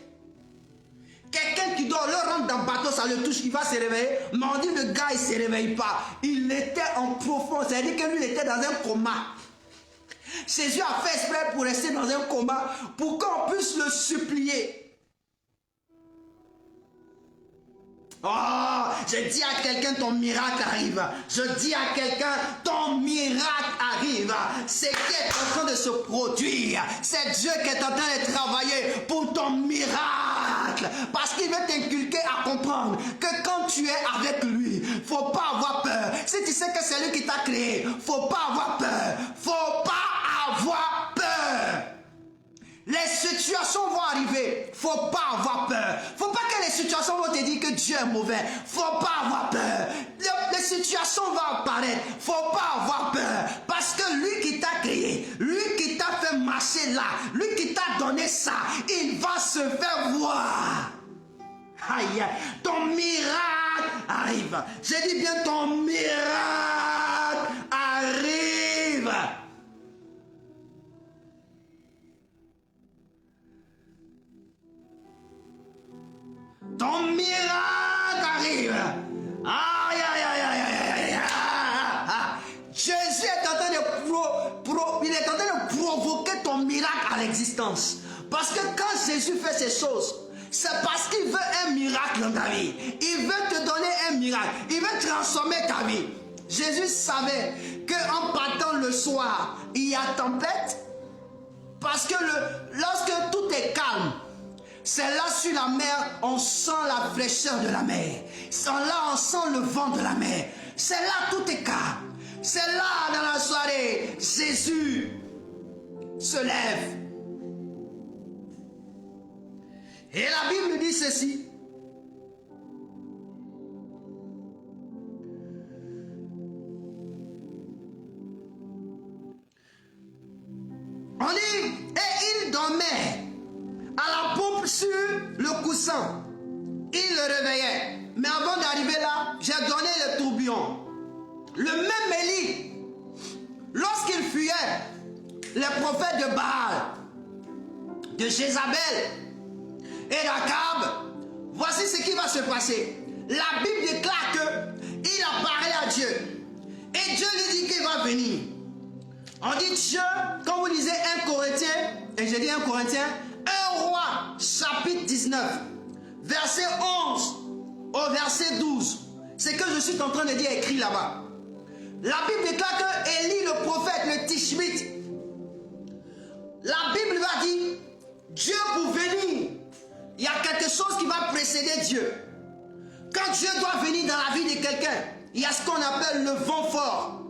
Quelqu'un qui dort, l'eau rentre dans le bateau, ça le touche, il va se réveiller. Mais on dit le gars, il ne se réveille pas. Il était en profond, c'est-à-dire que lui, il était dans un coma. Jésus a fait exprès pour rester dans un coma, pour qu'on puisse le supplier. Oh, je dis à quelqu'un, ton miracle arrive. Je dis à quelqu'un, ton miracle arrive. C'est qui est en train de se produire. C'est Dieu qui est en train de travailler pour ton miracle. Parce qu'il veut t'inculquer à comprendre que quand tu es avec lui, faut pas avoir peur. Si tu sais que c'est lui qui t'a créé, faut pas avoir peur. Faut pas avoir peur. Les situations vont arriver, faut pas avoir peur. Faut pas que les situations vont te dire que Dieu est mauvais. Faut pas avoir peur. Les situations vont apparaître, faut pas avoir peur. Parce que lui qui t'a créé, lui qui t'a fait marcher là, lui qui t'a donné ça, il va se faire voir. Aïe, ton miracle arrive. J'ai dit bien ton miracle arrive. Ton miracle arrive. Aïe, aïe, aïe, aïe, aïe, aïe. Jésus est en train il est en train de provoquer ton miracle à l'existence. Parce que quand Jésus fait ces choses, c'est parce qu'il veut un miracle dans ta vie. Il veut te donner un miracle. Il veut transformer ta vie. Jésus savait qu'en partant le soir, il y a tempête. Parce que lorsque tout est calme, c'est là sur la mer, on sent la fraîcheur de la mer. C'est là, on sent le vent de la mer. C'est là, tout est calme. C'est là, dans la soirée, Jésus se lève. Et la Bible dit ceci. On dit, et il dormait à la poupe sur le coussin. Il le réveillait. Mais avant d'arriver là, j'ai donné le tourbillon. Le même Élie, lorsqu'il fuyait les prophètes de Baal, de Jézabel et d'Akab, voici ce qui va se passer. La Bible déclare qu'il a parlé à Dieu. Et Dieu lui dit qu'il va venir. On dit Dieu, quand vous lisez 1 Corinthiens, et je dis 1 Corinthiens, 1 Roi, chapitre 19, verset 11 au verset 12. C'est que je suis en train de dire écrit là-bas. La Bible déclare que Élie, le prophète, le Tishbite, la Bible va dire, Dieu pour venir, il y a quelque chose qui va précéder Dieu. Quand Dieu doit venir dans la vie de quelqu'un, il y a ce qu'on appelle le vent fort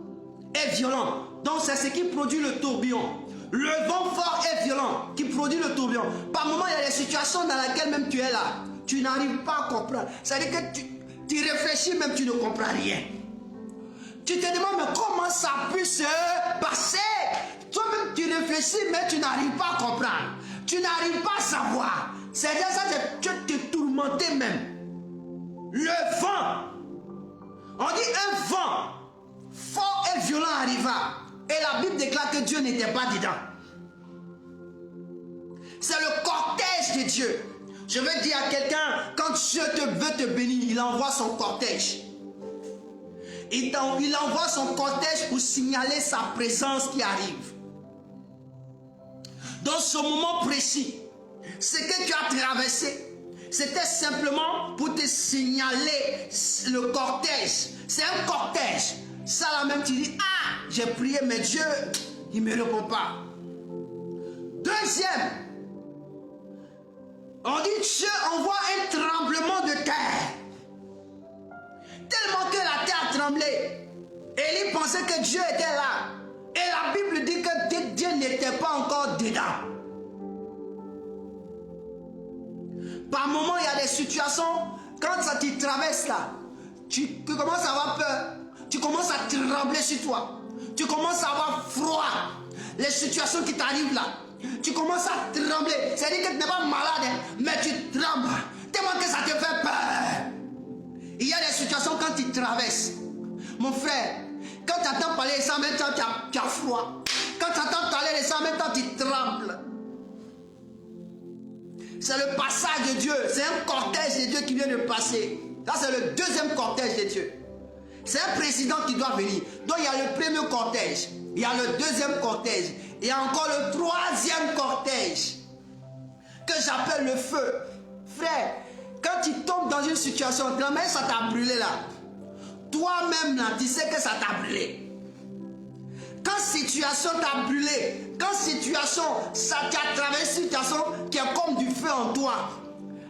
et violent. Donc c'est ce qui produit le tourbillon. Le vent fort et violent qui produit le tourbillon. Par moment, il y a des situations dans lesquelles même tu es là. Tu n'arrives pas à comprendre. C'est-à-dire que tu réfléchis, même tu ne comprends rien. Tu te demandes, mais comment ça peut se passer? Toi-même, tu réfléchis, mais tu n'arrives pas à comprendre. Tu n'arrives pas à savoir. C'est-à-dire ça, tu te tourmentes même. Le vent. On dit un vent fort et violent arriva. Et la Bible déclare que Dieu n'était pas dedans. C'est le cortège de Dieu. Je veux dire à quelqu'un, quand Dieu veut te bénir, il envoie son cortège. Il envoie son cortège pour signaler sa présence qui arrive. Dans ce moment précis, ce que tu as traversé, c'était simplement pour te signaler le cortège. C'est un cortège. Ça là même tu dis, ah, j'ai prié mais Dieu, il ne me répond pas. Deuxième, on dit Dieu envoie un tremblement de terre. Tellement que la terre tremblait. Élie pensait que Dieu était là. Et la Bible dit que Dieu n'était pas encore dedans. Par moments, il y a des situations, quand ça te traverse là, tu commences à avoir peur. Tu commences à trembler sur toi. Tu commences à avoir froid. Les situations qui t'arrivent là, tu commences à trembler. C'est-à-dire que tu n'es pas malade, hein, mais tu trembles. Tellement que ça te fait peur. Il y a des situations quand tu traverses. Mon frère, quand tu entends parler de ça, en même temps, tu as froid. Quand tu entends parler de ça, en même temps, tu trembles. C'est le passage de Dieu. C'est un cortège de Dieu qui vient de passer. Là, c'est le deuxième cortège de Dieu. C'est un président qui doit venir. Donc, il y a le premier cortège. Il y a le deuxième cortège. Il y a encore le troisième cortège. Que j'appelle le feu. Frère, quand tu tombes dans une situation, ça t'a brûlé là. Toi-même là, tu sais que ça t'a brûlé. Quand situation t'a brûlé, quand situation, ça t'a traversé une situation qui est comme du feu en toi.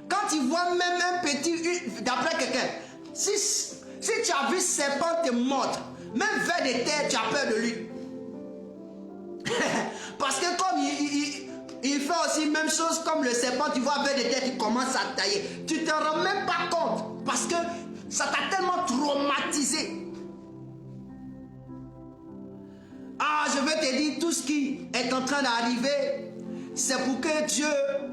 Quand tu vois même un petit, d'après quelqu'un, si tu as vu serpent te mordre, même vers des terres, tu as peur de lui. Parce que comme il fait aussi même chose comme le serpent, tu vois vers des terres, tu commences à tailler. Tu ne te rends même pas compte parce que ça t'a tellement traumatisé. Ah, je veux te dire, tout ce qui est en train d'arriver, c'est pour que Dieu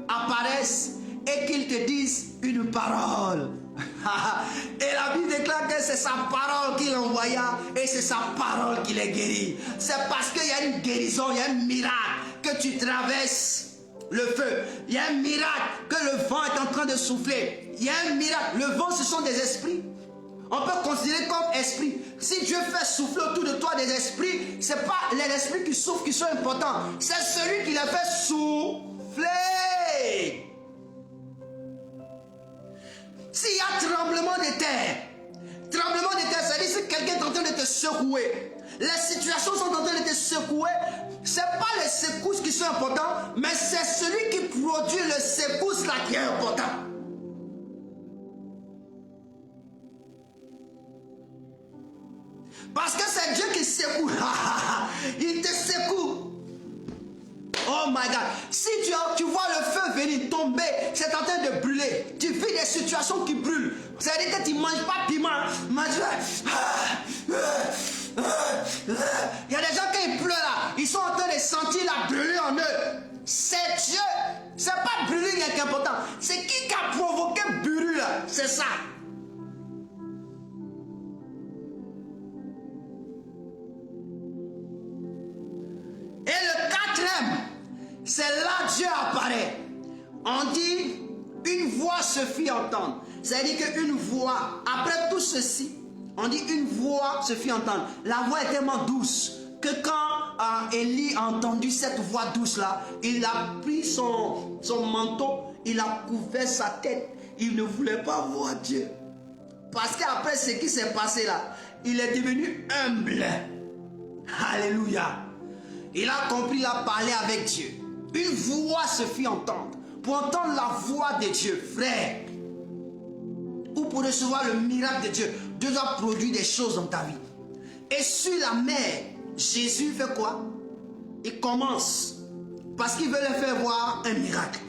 apparaisse et qu'il te dise une parole. Et la Bible déclare que c'est sa parole qu'il envoya et c'est sa parole qui les guérit. C'est parce qu'il y a une guérison, il y a un miracle que tu traverses le feu. Il y a un miracle que le vent est en train de souffler. Il y a un miracle. Le vent, ce sont des esprits. On peut considérer comme esprit. Si Dieu fait souffler autour de toi des esprits, ce n'est pas les esprits qui souffrent qui sont importants. C'est celui qui les fait souffler. S'il y a tremblement de terre, ça dit si quelqu'un est en train de te secouer, les situations sont en train de te secouer, ce n'est pas les secousses qui sont importantes, mais c'est celui qui produit le secousse là qui est important. Parce que c'est Dieu qui secoue. Il te secoue. Oh my God. Si tu vois le feu venir tomber, c'est en train de brûler. Tu vis des situations qui brûlent. C'est-à-dire que tu ne manges pas piment. Il y a des gens qui pleurent là. Ils sont en train de sentir la brûlure en eux. C'est Dieu. C'est pas brûlure qui est important. C'est qui a provoqué brûlure là. C'est ça. Et le quatrième, c'est là Dieu apparaît. On dit, une voix se fit entendre. C'est-à-dire qu'une voix, après tout ceci, on dit une voix se fit entendre. La voix est tellement douce que quand Élie a entendu cette voix douce-là, il a pris son manteau, il a couvert sa tête. Il ne voulait pas voir Dieu. Parce qu'après ce qui s'est passé là, il est devenu humble. Alléluia. Il a compris, il a parlé avec Dieu. Une voix se fit entendre. Pour entendre la voix de Dieu, frère, ou pour recevoir le miracle de Dieu, Dieu doit produire des choses dans ta vie. Et sur la mer, Jésus fait quoi? Il commence. Parce qu'il veut leur faire voir un miracle.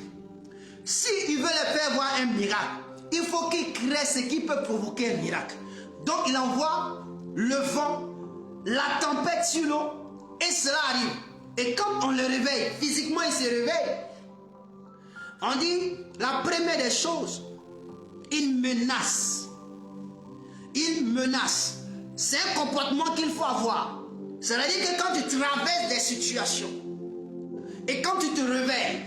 S'il veut leur faire voir un miracle, il faut qu'il crée ce qui peut provoquer un miracle. Donc il envoie le vent, la tempête sur l'eau, et cela arrive. Et quand on le réveille, physiquement il se réveille. On dit, la première des choses, il menace. Il menace. C'est un comportement qu'il faut avoir. C'est-à-dire que quand tu traverses des situations, et quand tu te réveilles,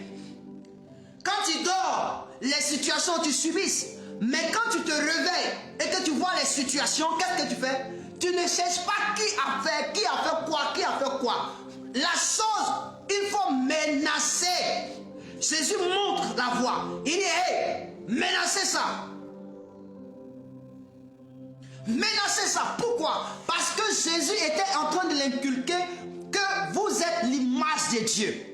quand tu dors, les situations tu subisses. Mais quand tu te réveilles et que tu vois les situations, qu'est-ce que tu fais? Tu ne cherches pas qui a fait quoi. La chose, il faut menacer. Jésus montre la voie. Il dit, hey, menacez ça. Menacez ça. Pourquoi? Parce que Jésus était en train de l'inculquer que vous êtes l'image de Dieu.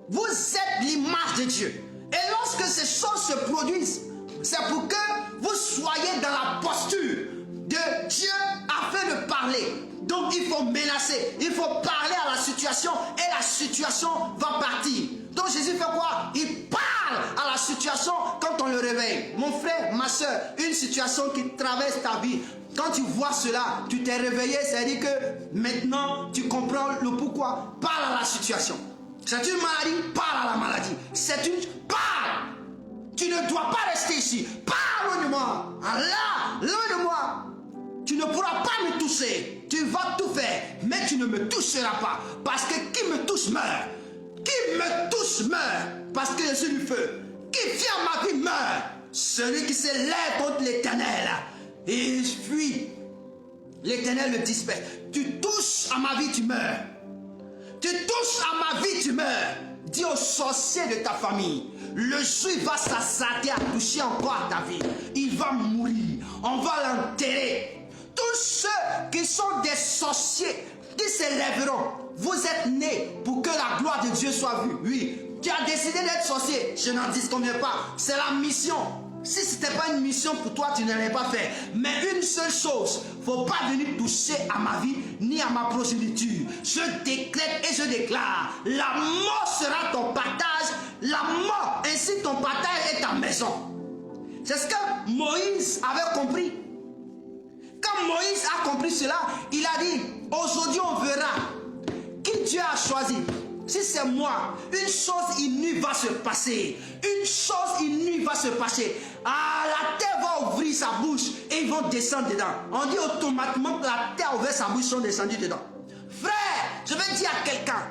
Vous êtes l'image de Dieu. Et lorsque ces choses se produisent, c'est pour que vous soyez dans la posture de Dieu afin de parler. Donc il faut menacer, il faut parler à la situation et la situation va partir. Donc Jésus fait quoi? Il parle à la situation quand on le réveille. Mon frère, ma soeur, une situation qui traverse ta vie, quand tu vois cela, tu t'es réveillé, c'est-à-dire que maintenant tu comprends le pourquoi. Parle à la situation. C'est une maladie, parle à la maladie. C'est une... Parle. Tu ne dois pas rester ici. Parle loin de moi. Allah, loin de moi. Tu ne pourras pas me toucher. Tu vas tout faire, mais tu ne me toucheras pas. Parce que qui me touche meurt. Qui me touche meurt. Parce que je suis du feu. Qui vient à ma vie meurt. Celui qui se lève contre l'Éternel, il fuit. L'Éternel le disperse. Tu touches à ma vie, tu meurs. Tu touches à ma vie, tu meurs. Dis aux sorciers de ta famille, le juif va s'attarder à toucher encore ta vie. Il va mourir. On va l'enterrer. Tous ceux qui sont des sorciers, qui se lèveront, vous êtes nés pour que la gloire de Dieu soit vue. Oui, tu as décidé d'être sorcier. Je n'en disconviens pas. C'est la mission. Si ce n'était pas une mission pour toi, tu n'allais pas faire. Mais une seule chose, il ne faut pas venir toucher à ma vie ni à ma progéniture. Je décrète et je déclare, la mort sera ton partage. La mort, ainsi ton partage est ta maison. C'est ce que Moïse avait compris. Quand Moïse a compris cela, il a dit, aujourd'hui on verra qui Dieu a choisi. Si c'est moi, une chose inouïe va se passer. Une chose inouïe va se passer. Ah, la terre va ouvrir sa bouche et ils vont descendre dedans. On dit automatiquement que la terre a ouvert sa bouche, ils sont descendus dedans. Frère, je vais dire à quelqu'un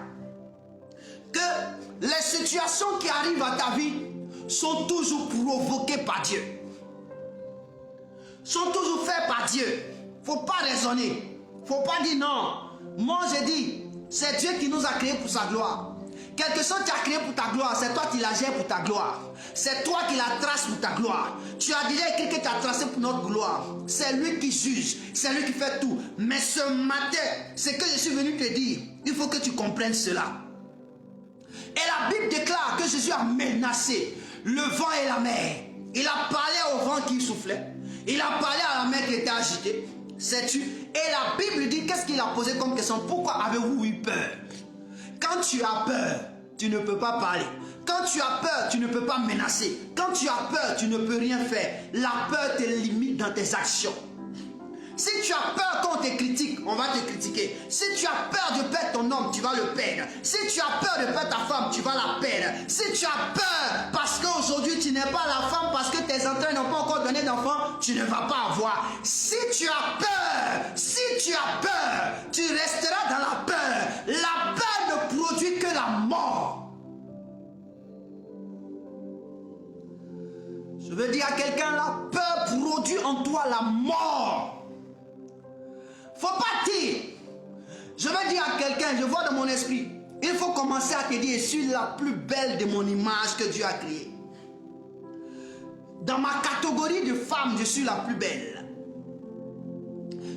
que les situations qui arrivent à ta vie sont toujours provoquées par Dieu. Sont toujours faites par Dieu. Faut pas raisonner. Faut pas dire non. Moi je dis, c'est Dieu qui nous a créés pour sa gloire. Quelque chose qui a créé pour ta gloire, c'est toi qui la gères pour ta gloire. C'est toi qui la traces pour ta gloire. Tu as déjà écrit que tu as tracé pour notre gloire. C'est lui qui juge, c'est lui qui fait tout. Mais ce matin, ce que je suis venu te dire, il faut que tu comprennes cela. Et la Bible déclare que Jésus a menacé le vent et la mer. Il a parlé au vent qui soufflait. Il a parlé à la mer qui était agitée. Sais-tu? Et la Bible dit, qu'est-ce qu'il a posé comme question? Pourquoi avez-vous eu peur? Quand tu as peur, tu ne peux pas parler. Quand tu as peur, tu ne peux pas menacer. Quand tu as peur, tu ne peux rien faire. La peur te limite dans tes actions. Si tu as peur qu'on te critique, on va te critiquer. Si tu as peur de perdre ton homme, tu vas le perdre. Si tu as peur de perdre ta femme, tu vas la perdre. Si tu as peur parce qu'aujourd'hui tu n'es pas la femme, parce que tes entrailles n'ont pas encore donné d'enfant, tu ne vas pas avoir. Si tu as peur, tu resteras dans la peur. La peur ne produit que la mort. Je veux dire à quelqu'un, la peur produit en toi la mort. Faut pas dire. Je veux dire à quelqu'un, je vois dans mon esprit, il faut commencer à te dire, je suis la plus belle de mon image que Dieu a créée. Dans ma catégorie de femme, je suis la plus belle.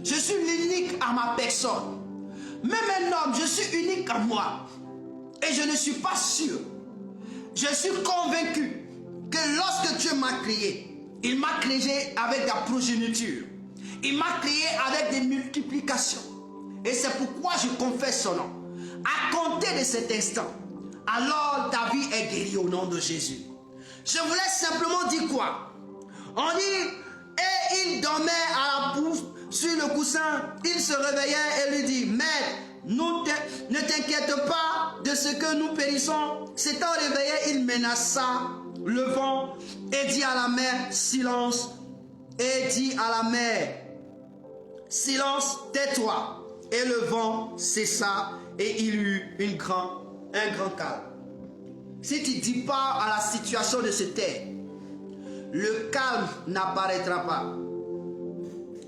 Je suis l'unique à ma personne. Même un homme, je suis unique à moi. Et je ne suis pas sûr. Je suis convaincu que lorsque Dieu m'a créé, il m'a créé avec la progéniture. Il m'a créé avec des multiplications. Et c'est pourquoi je confesse son nom. À compter de cet instant, alors ta vie est guérie au nom de Jésus. Je voulais simplement dire quoi? On dit, et il dormait à la pousse sur le coussin. Il se réveillait et lui dit, Maître, ne t'inquiète pas de ce que nous périssons. S'étant réveillé, il menaça le vent et dit à la mer, silence. Et dit à la mer, silence, tais-toi. Et le vent cessa et il eut un grand calme. Si tu ne dis pas à la situation de se taire, le calme n'apparaîtra pas.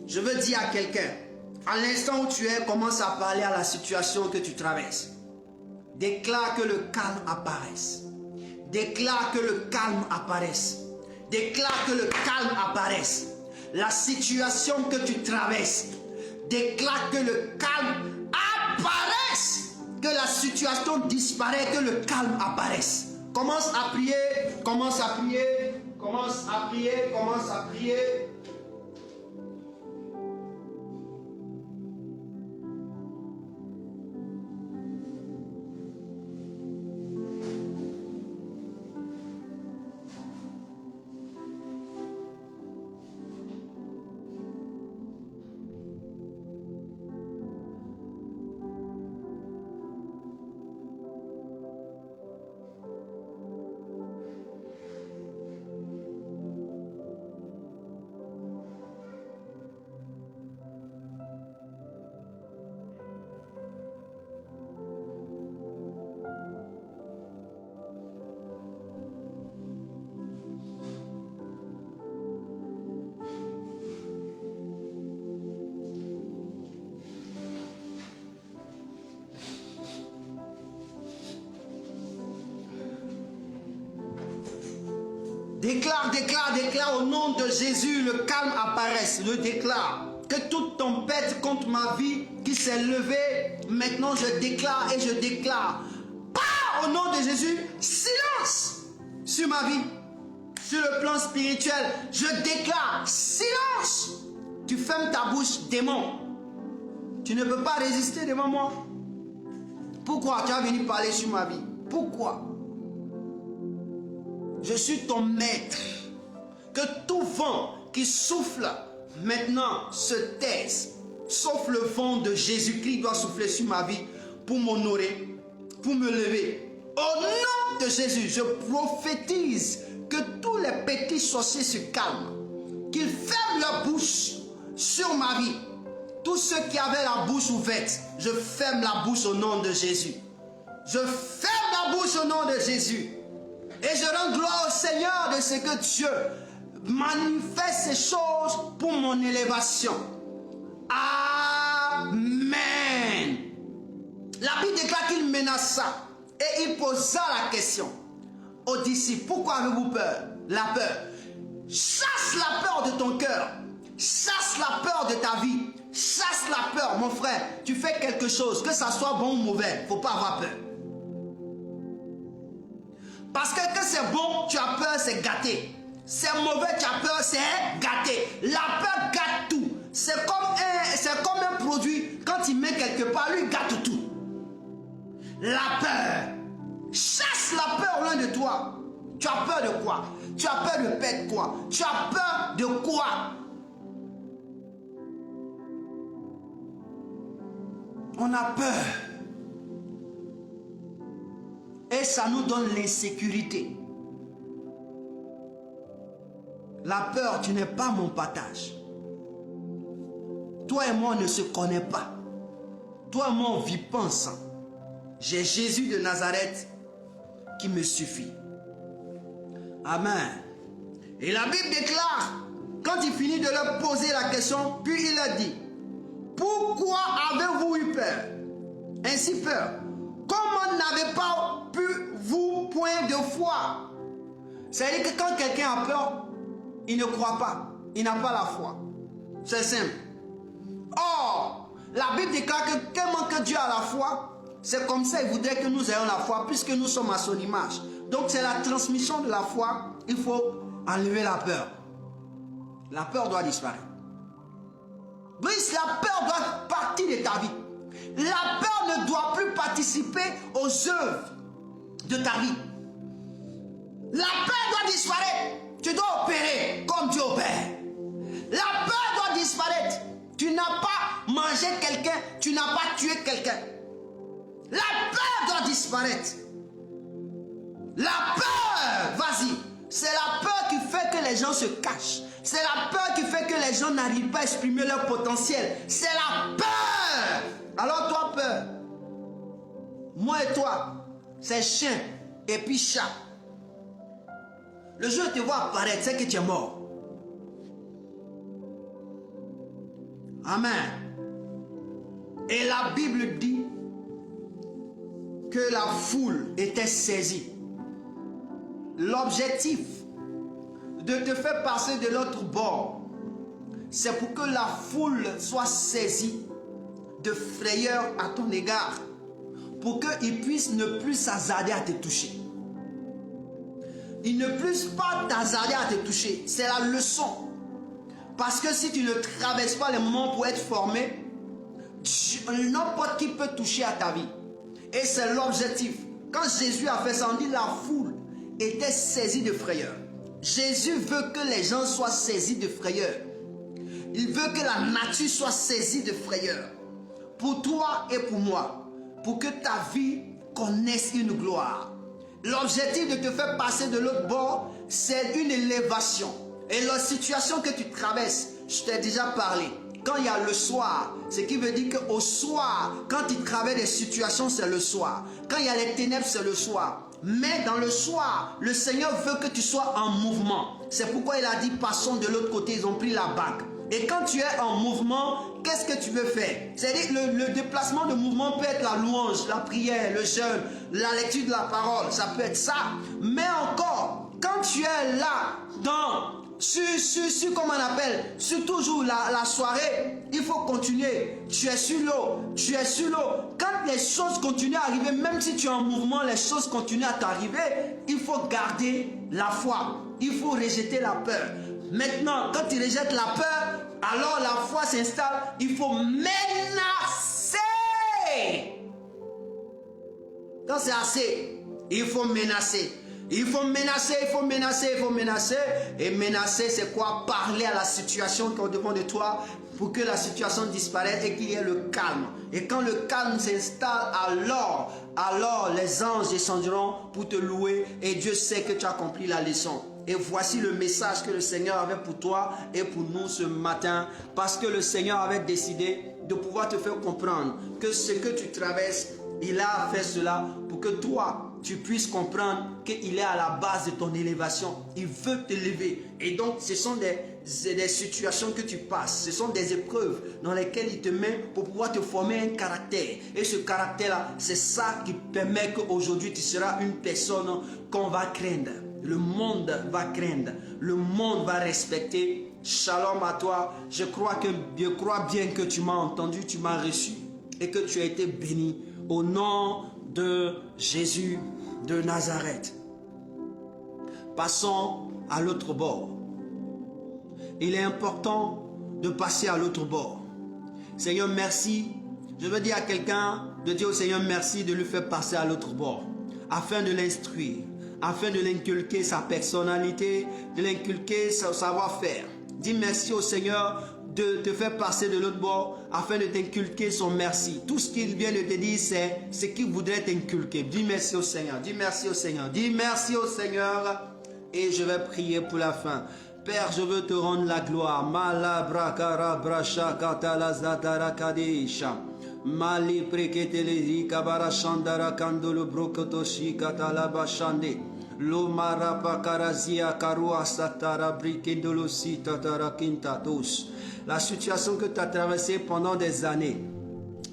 Je veux dire à quelqu'un, à l'instant où tu es, commence à parler à la situation que tu traverses. Déclare que le calme apparaisse. Déclare que le calme apparaisse. Déclare que le calme apparaisse. La situation que tu traverses, déclare que le calme apparaisse. Que la situation disparaisse, que le calme apparaisse. Commence à prier, commence à prier, commence à prier, commence à prier. Déclare, déclare, déclare au nom de Jésus, le calme apparaisse. Je déclare que toute tempête contre ma vie qui s'est levée, maintenant je déclare et je déclare. Pas au nom de Jésus, silence sur ma vie. Sur le plan spirituel, je déclare silence. Tu fermes ta bouche, démon. Tu ne peux pas résister devant moi. Pourquoi tu as venu parler sur ma vie? Pourquoi? Je suis ton maître. Que tout vent qui souffle maintenant se taise. Sauf le vent de Jésus-Christ doit souffler sur ma vie pour m'honorer, pour me lever. Au nom de Jésus, je prophétise que les petits sorciers se calment, qu'ils ferment leur bouche sur ma vie. Tous ceux qui avaient la bouche ouverte, je ferme la bouche au nom de Jésus. Je ferme la bouche au nom de Jésus. Et je rends gloire au Seigneur de ce que Dieu manifeste ces choses pour mon élévation. Amen. La Bible déclare qu'il menaça et il posa la question aux disciples. Pourquoi avez-vous peur? La peur. Chasse la peur de ton cœur. Chasse la peur de ta vie. Chasse la peur, mon frère. Tu fais quelque chose, que ça soit bon ou mauvais, il ne faut pas avoir peur. Parce que c'est bon, tu as peur, c'est gâté. C'est mauvais, tu as peur, c'est gâté. La peur gâte tout. C'est comme un produit, quand il met quelque part, lui gâte tout. La peur. Chasse la peur loin de toi. Tu as peur de quoi? Tu as peur de perdre quoi? Tu as peur de quoi? On a peur. Et ça nous donne l'insécurité. La peur, tu n'es pas mon partage. Toi et moi, on ne se connaît pas. Toi et moi, on vit pas ensemble. J'ai Jésus de Nazareth qui me suffit. Amen. Et la Bible déclare, quand il finit de leur poser la question, puis il a dit, pourquoi avez-vous eu peur? Ainsi peur. Comment n'avez pas pu vous point de foi? C'est-à-dire que quand quelqu'un a peur, il ne croit pas. Il n'a pas la foi. C'est simple. Or, la Bible déclare que tellement que Dieu a la foi, c'est comme ça il voudrait que nous ayons la foi, puisque nous sommes à son image. Donc c'est la transmission de la foi. Il faut enlever la peur. La peur doit disparaître. Brice, la peur doit partir de ta vie. La peur ne doit plus participer aux œuvres de ta vie. La peur doit disparaître. Tu dois opérer comme Dieu opère. La peur doit disparaître. Tu n'as pas mangé quelqu'un, tu n'as pas tué quelqu'un. La peur doit disparaître. La peur, vas-y. C'est la peur qui fait que les gens se cachent. C'est la peur qui fait que les gens n'arrivent pas à exprimer leur potentiel. C'est la peur. Alors toi, peur. Moi et toi, c'est chien et puis chat. Le jour où tu vois apparaître, c'est que tu es mort. Amen. Et la Bible dit que la foule était saisie. L'objectif de te faire passer de l'autre bord, c'est pour que la foule soit saisie de frayeur à ton égard, pour qu'ils puissent ne plus s'hasarder à te toucher. Ils ne puissent pas t'hasarder à te toucher. C'est la leçon. Parce que si tu ne traverses pas les moments pour être formé, n'importe qui peut toucher à ta vie. Et c'est l'objectif. Quand Jésus a fait ça, on dit la foule était saisie de frayeur. Jésus veut que les gens soient saisis de frayeur. Il veut que la nature soit saisie de frayeur. Pour toi et pour moi. Pour que ta vie connaisse une gloire. L'objectif de te faire passer de l'autre bord, c'est une élévation. Et la situation que tu traverses, je t'ai déjà parlé. Quand il y a le soir, ce qui veut dire qu'au soir, quand tu traverses des situations, c'est le soir. Quand il y a les ténèbres, c'est le soir. Mais dans le soir, le Seigneur veut que tu sois en mouvement. C'est pourquoi il a dit, passons de l'autre côté, ils ont pris la bague. Et quand tu es en mouvement, qu'est-ce que tu veux faire? C'est-à-dire le déplacement de mouvement peut être la louange, la prière, le jeûne, la lecture de la parole. Ça peut être ça. Mais encore, quand tu es là, comment on appelle, sur toujours la soirée, il faut continuer. Tu es sur l'eau, tu es sur l'eau. Quand les choses continuent à arriver, même si tu es en mouvement, les choses continuent à t'arriver, il faut garder la foi. Il faut rejeter la peur. Maintenant, quand tu rejettes la peur, alors la foi s'installe. Il faut menacer. Quand c'est assez, il faut menacer. Il faut menacer, il faut menacer, il faut menacer. Et menacer, c'est quoi? Parler à la situation qui est au-devant de toi pour que la situation disparaisse et qu'il y ait le calme. Et quand le calme s'installe, alors les anges descendront pour te louer et Dieu sait que tu as accompli la leçon. Et voici le message que le Seigneur avait pour toi et pour nous ce matin. Parce que le Seigneur avait décidé de pouvoir te faire comprendre que ce que tu traverses, il a fait cela pour que toi, tu puisses comprendre qu'il est à la base de ton élévation. Il veut t'élever. Et donc, ce sont des situations que tu passes. Ce sont des épreuves dans lesquelles il te met pour pouvoir te former un caractère. Et ce caractère-là, c'est ça qui permet qu'aujourd'hui, tu seras une personne qu'on va craindre. Le monde va craindre. Le monde va respecter. Shalom à toi. Je crois bien que tu m'as entendu, tu m'as reçu et que tu as été béni. Au nom de Jésus de Nazareth. Passons à l'autre bord. Il est important de passer à l'autre bord. Seigneur, merci. Je veux dire à quelqu'un de dire au Seigneur merci de lui faire passer à l'autre bord. Afin de l'instruire. Afin de l'inculquer sa personnalité. De l'inculquer son savoir-faire. Dis merci au Seigneur de te faire passer de l'autre bord afin de t'inculquer son merci. Tout ce qu'il vient de te dire, c'est ce qu'il voudrait t'inculquer. Dis merci au Seigneur. Dis merci au Seigneur. Dis merci au Seigneur. Et je vais prier pour la fin. Père, je veux te rendre la gloire. Malabrakara brasha katala zatara kadesha. Mali preketelezi kabara shandara kandolo brokotoshi katala bashande. Lomara pakarazia karua satara brikendolo sitatara kintatos. La situation que tu as traversée pendant des années,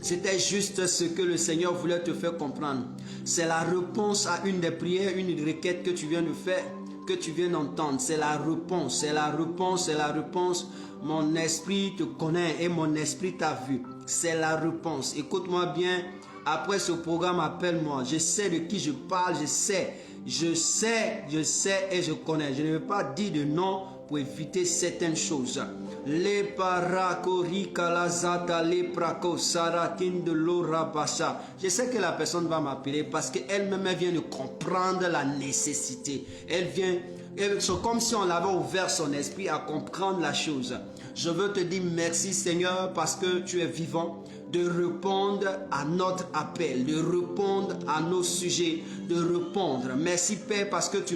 c'était juste ce que le Seigneur voulait te faire comprendre. C'est la réponse à une des prières, une requête que tu viens de faire, que tu viens d'entendre. C'est la réponse, c'est la réponse, c'est la réponse. Mon esprit te connaît et mon esprit t'a vu. C'est la réponse. Écoute-moi bien. Après ce programme, appelle-moi. Je sais de qui je parle, je sais et je connais. Je ne vais pas dire de nom pour éviter certaines choses. Les parakorika lazata les prako sarakin de l'orabasha. Je sais que la personne va m'appeler parce qu'elle-même vient de comprendre la nécessité. C'est comme si on avait ouvert son esprit à comprendre la chose. Je veux te dire merci Seigneur parce que tu es vivant, de répondre à notre appel, de répondre à nos sujets, de répondre. Merci Père parce que tu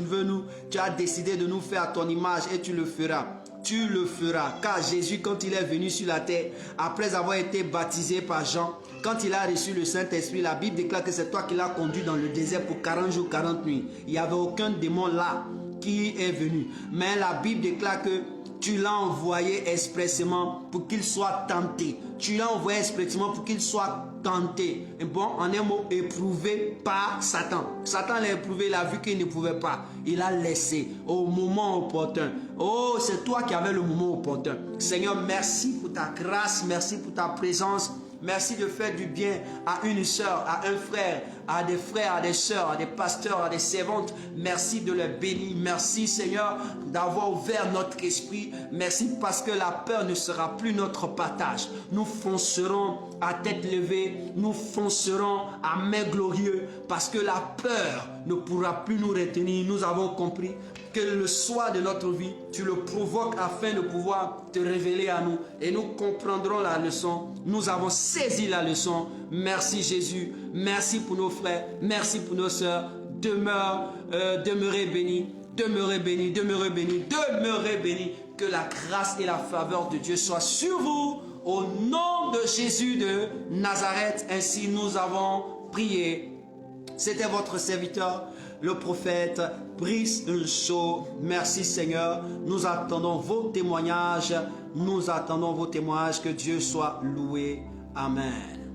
as décidé de nous faire à ton image et tu le feras. Tu le feras. Car Jésus, quand il est venu sur la terre, après avoir été baptisé par Jean, quand il a reçu le Saint-Esprit, la Bible déclare que c'est toi qui l'as conduit dans le désert pour 40 jours, 40 nuits. Il n'y avait aucun démon là qui est venu. Mais la Bible déclare que tu l'as envoyé expressément pour qu'il soit tenté. Tu l'as envoyé expressément pour qu'il soit tenté. Et bon, en un mot, éprouvé par Satan. Satan l'a éprouvé, il a vu qu'il ne pouvait pas. Il a laissé au moment opportun. Oh, c'est toi qui avais le moment opportun. Seigneur, merci pour ta grâce, merci pour ta présence. Merci de faire du bien à une soeur, à un frère, à des sœurs, à des pasteurs, à des servantes. Merci de les bénir. Merci Seigneur d'avoir ouvert notre esprit. Merci parce que la peur ne sera plus notre partage. Nous foncerons à tête levée. Nous foncerons à main glorieuse parce que la peur ne pourra plus nous retenir. Nous avons compris que le soir de notre vie, tu le provoques afin de pouvoir te révéler à nous. Et nous comprendrons la leçon. Nous avons saisi la leçon. Merci Jésus. Merci pour nos frères. Merci pour nos sœurs. Demeurez bénis. Demeurez bénis. Demeurez bénis. Demeurez bénis. Que la grâce et la faveur de Dieu soient sur vous. Au nom de Jésus de Nazareth. Ainsi nous avons prié. C'était votre serviteur, le prophète Brice Shaw. Merci Seigneur. Nous attendons vos témoignages. Nous attendons vos témoignages. Que Dieu soit loué. Amen.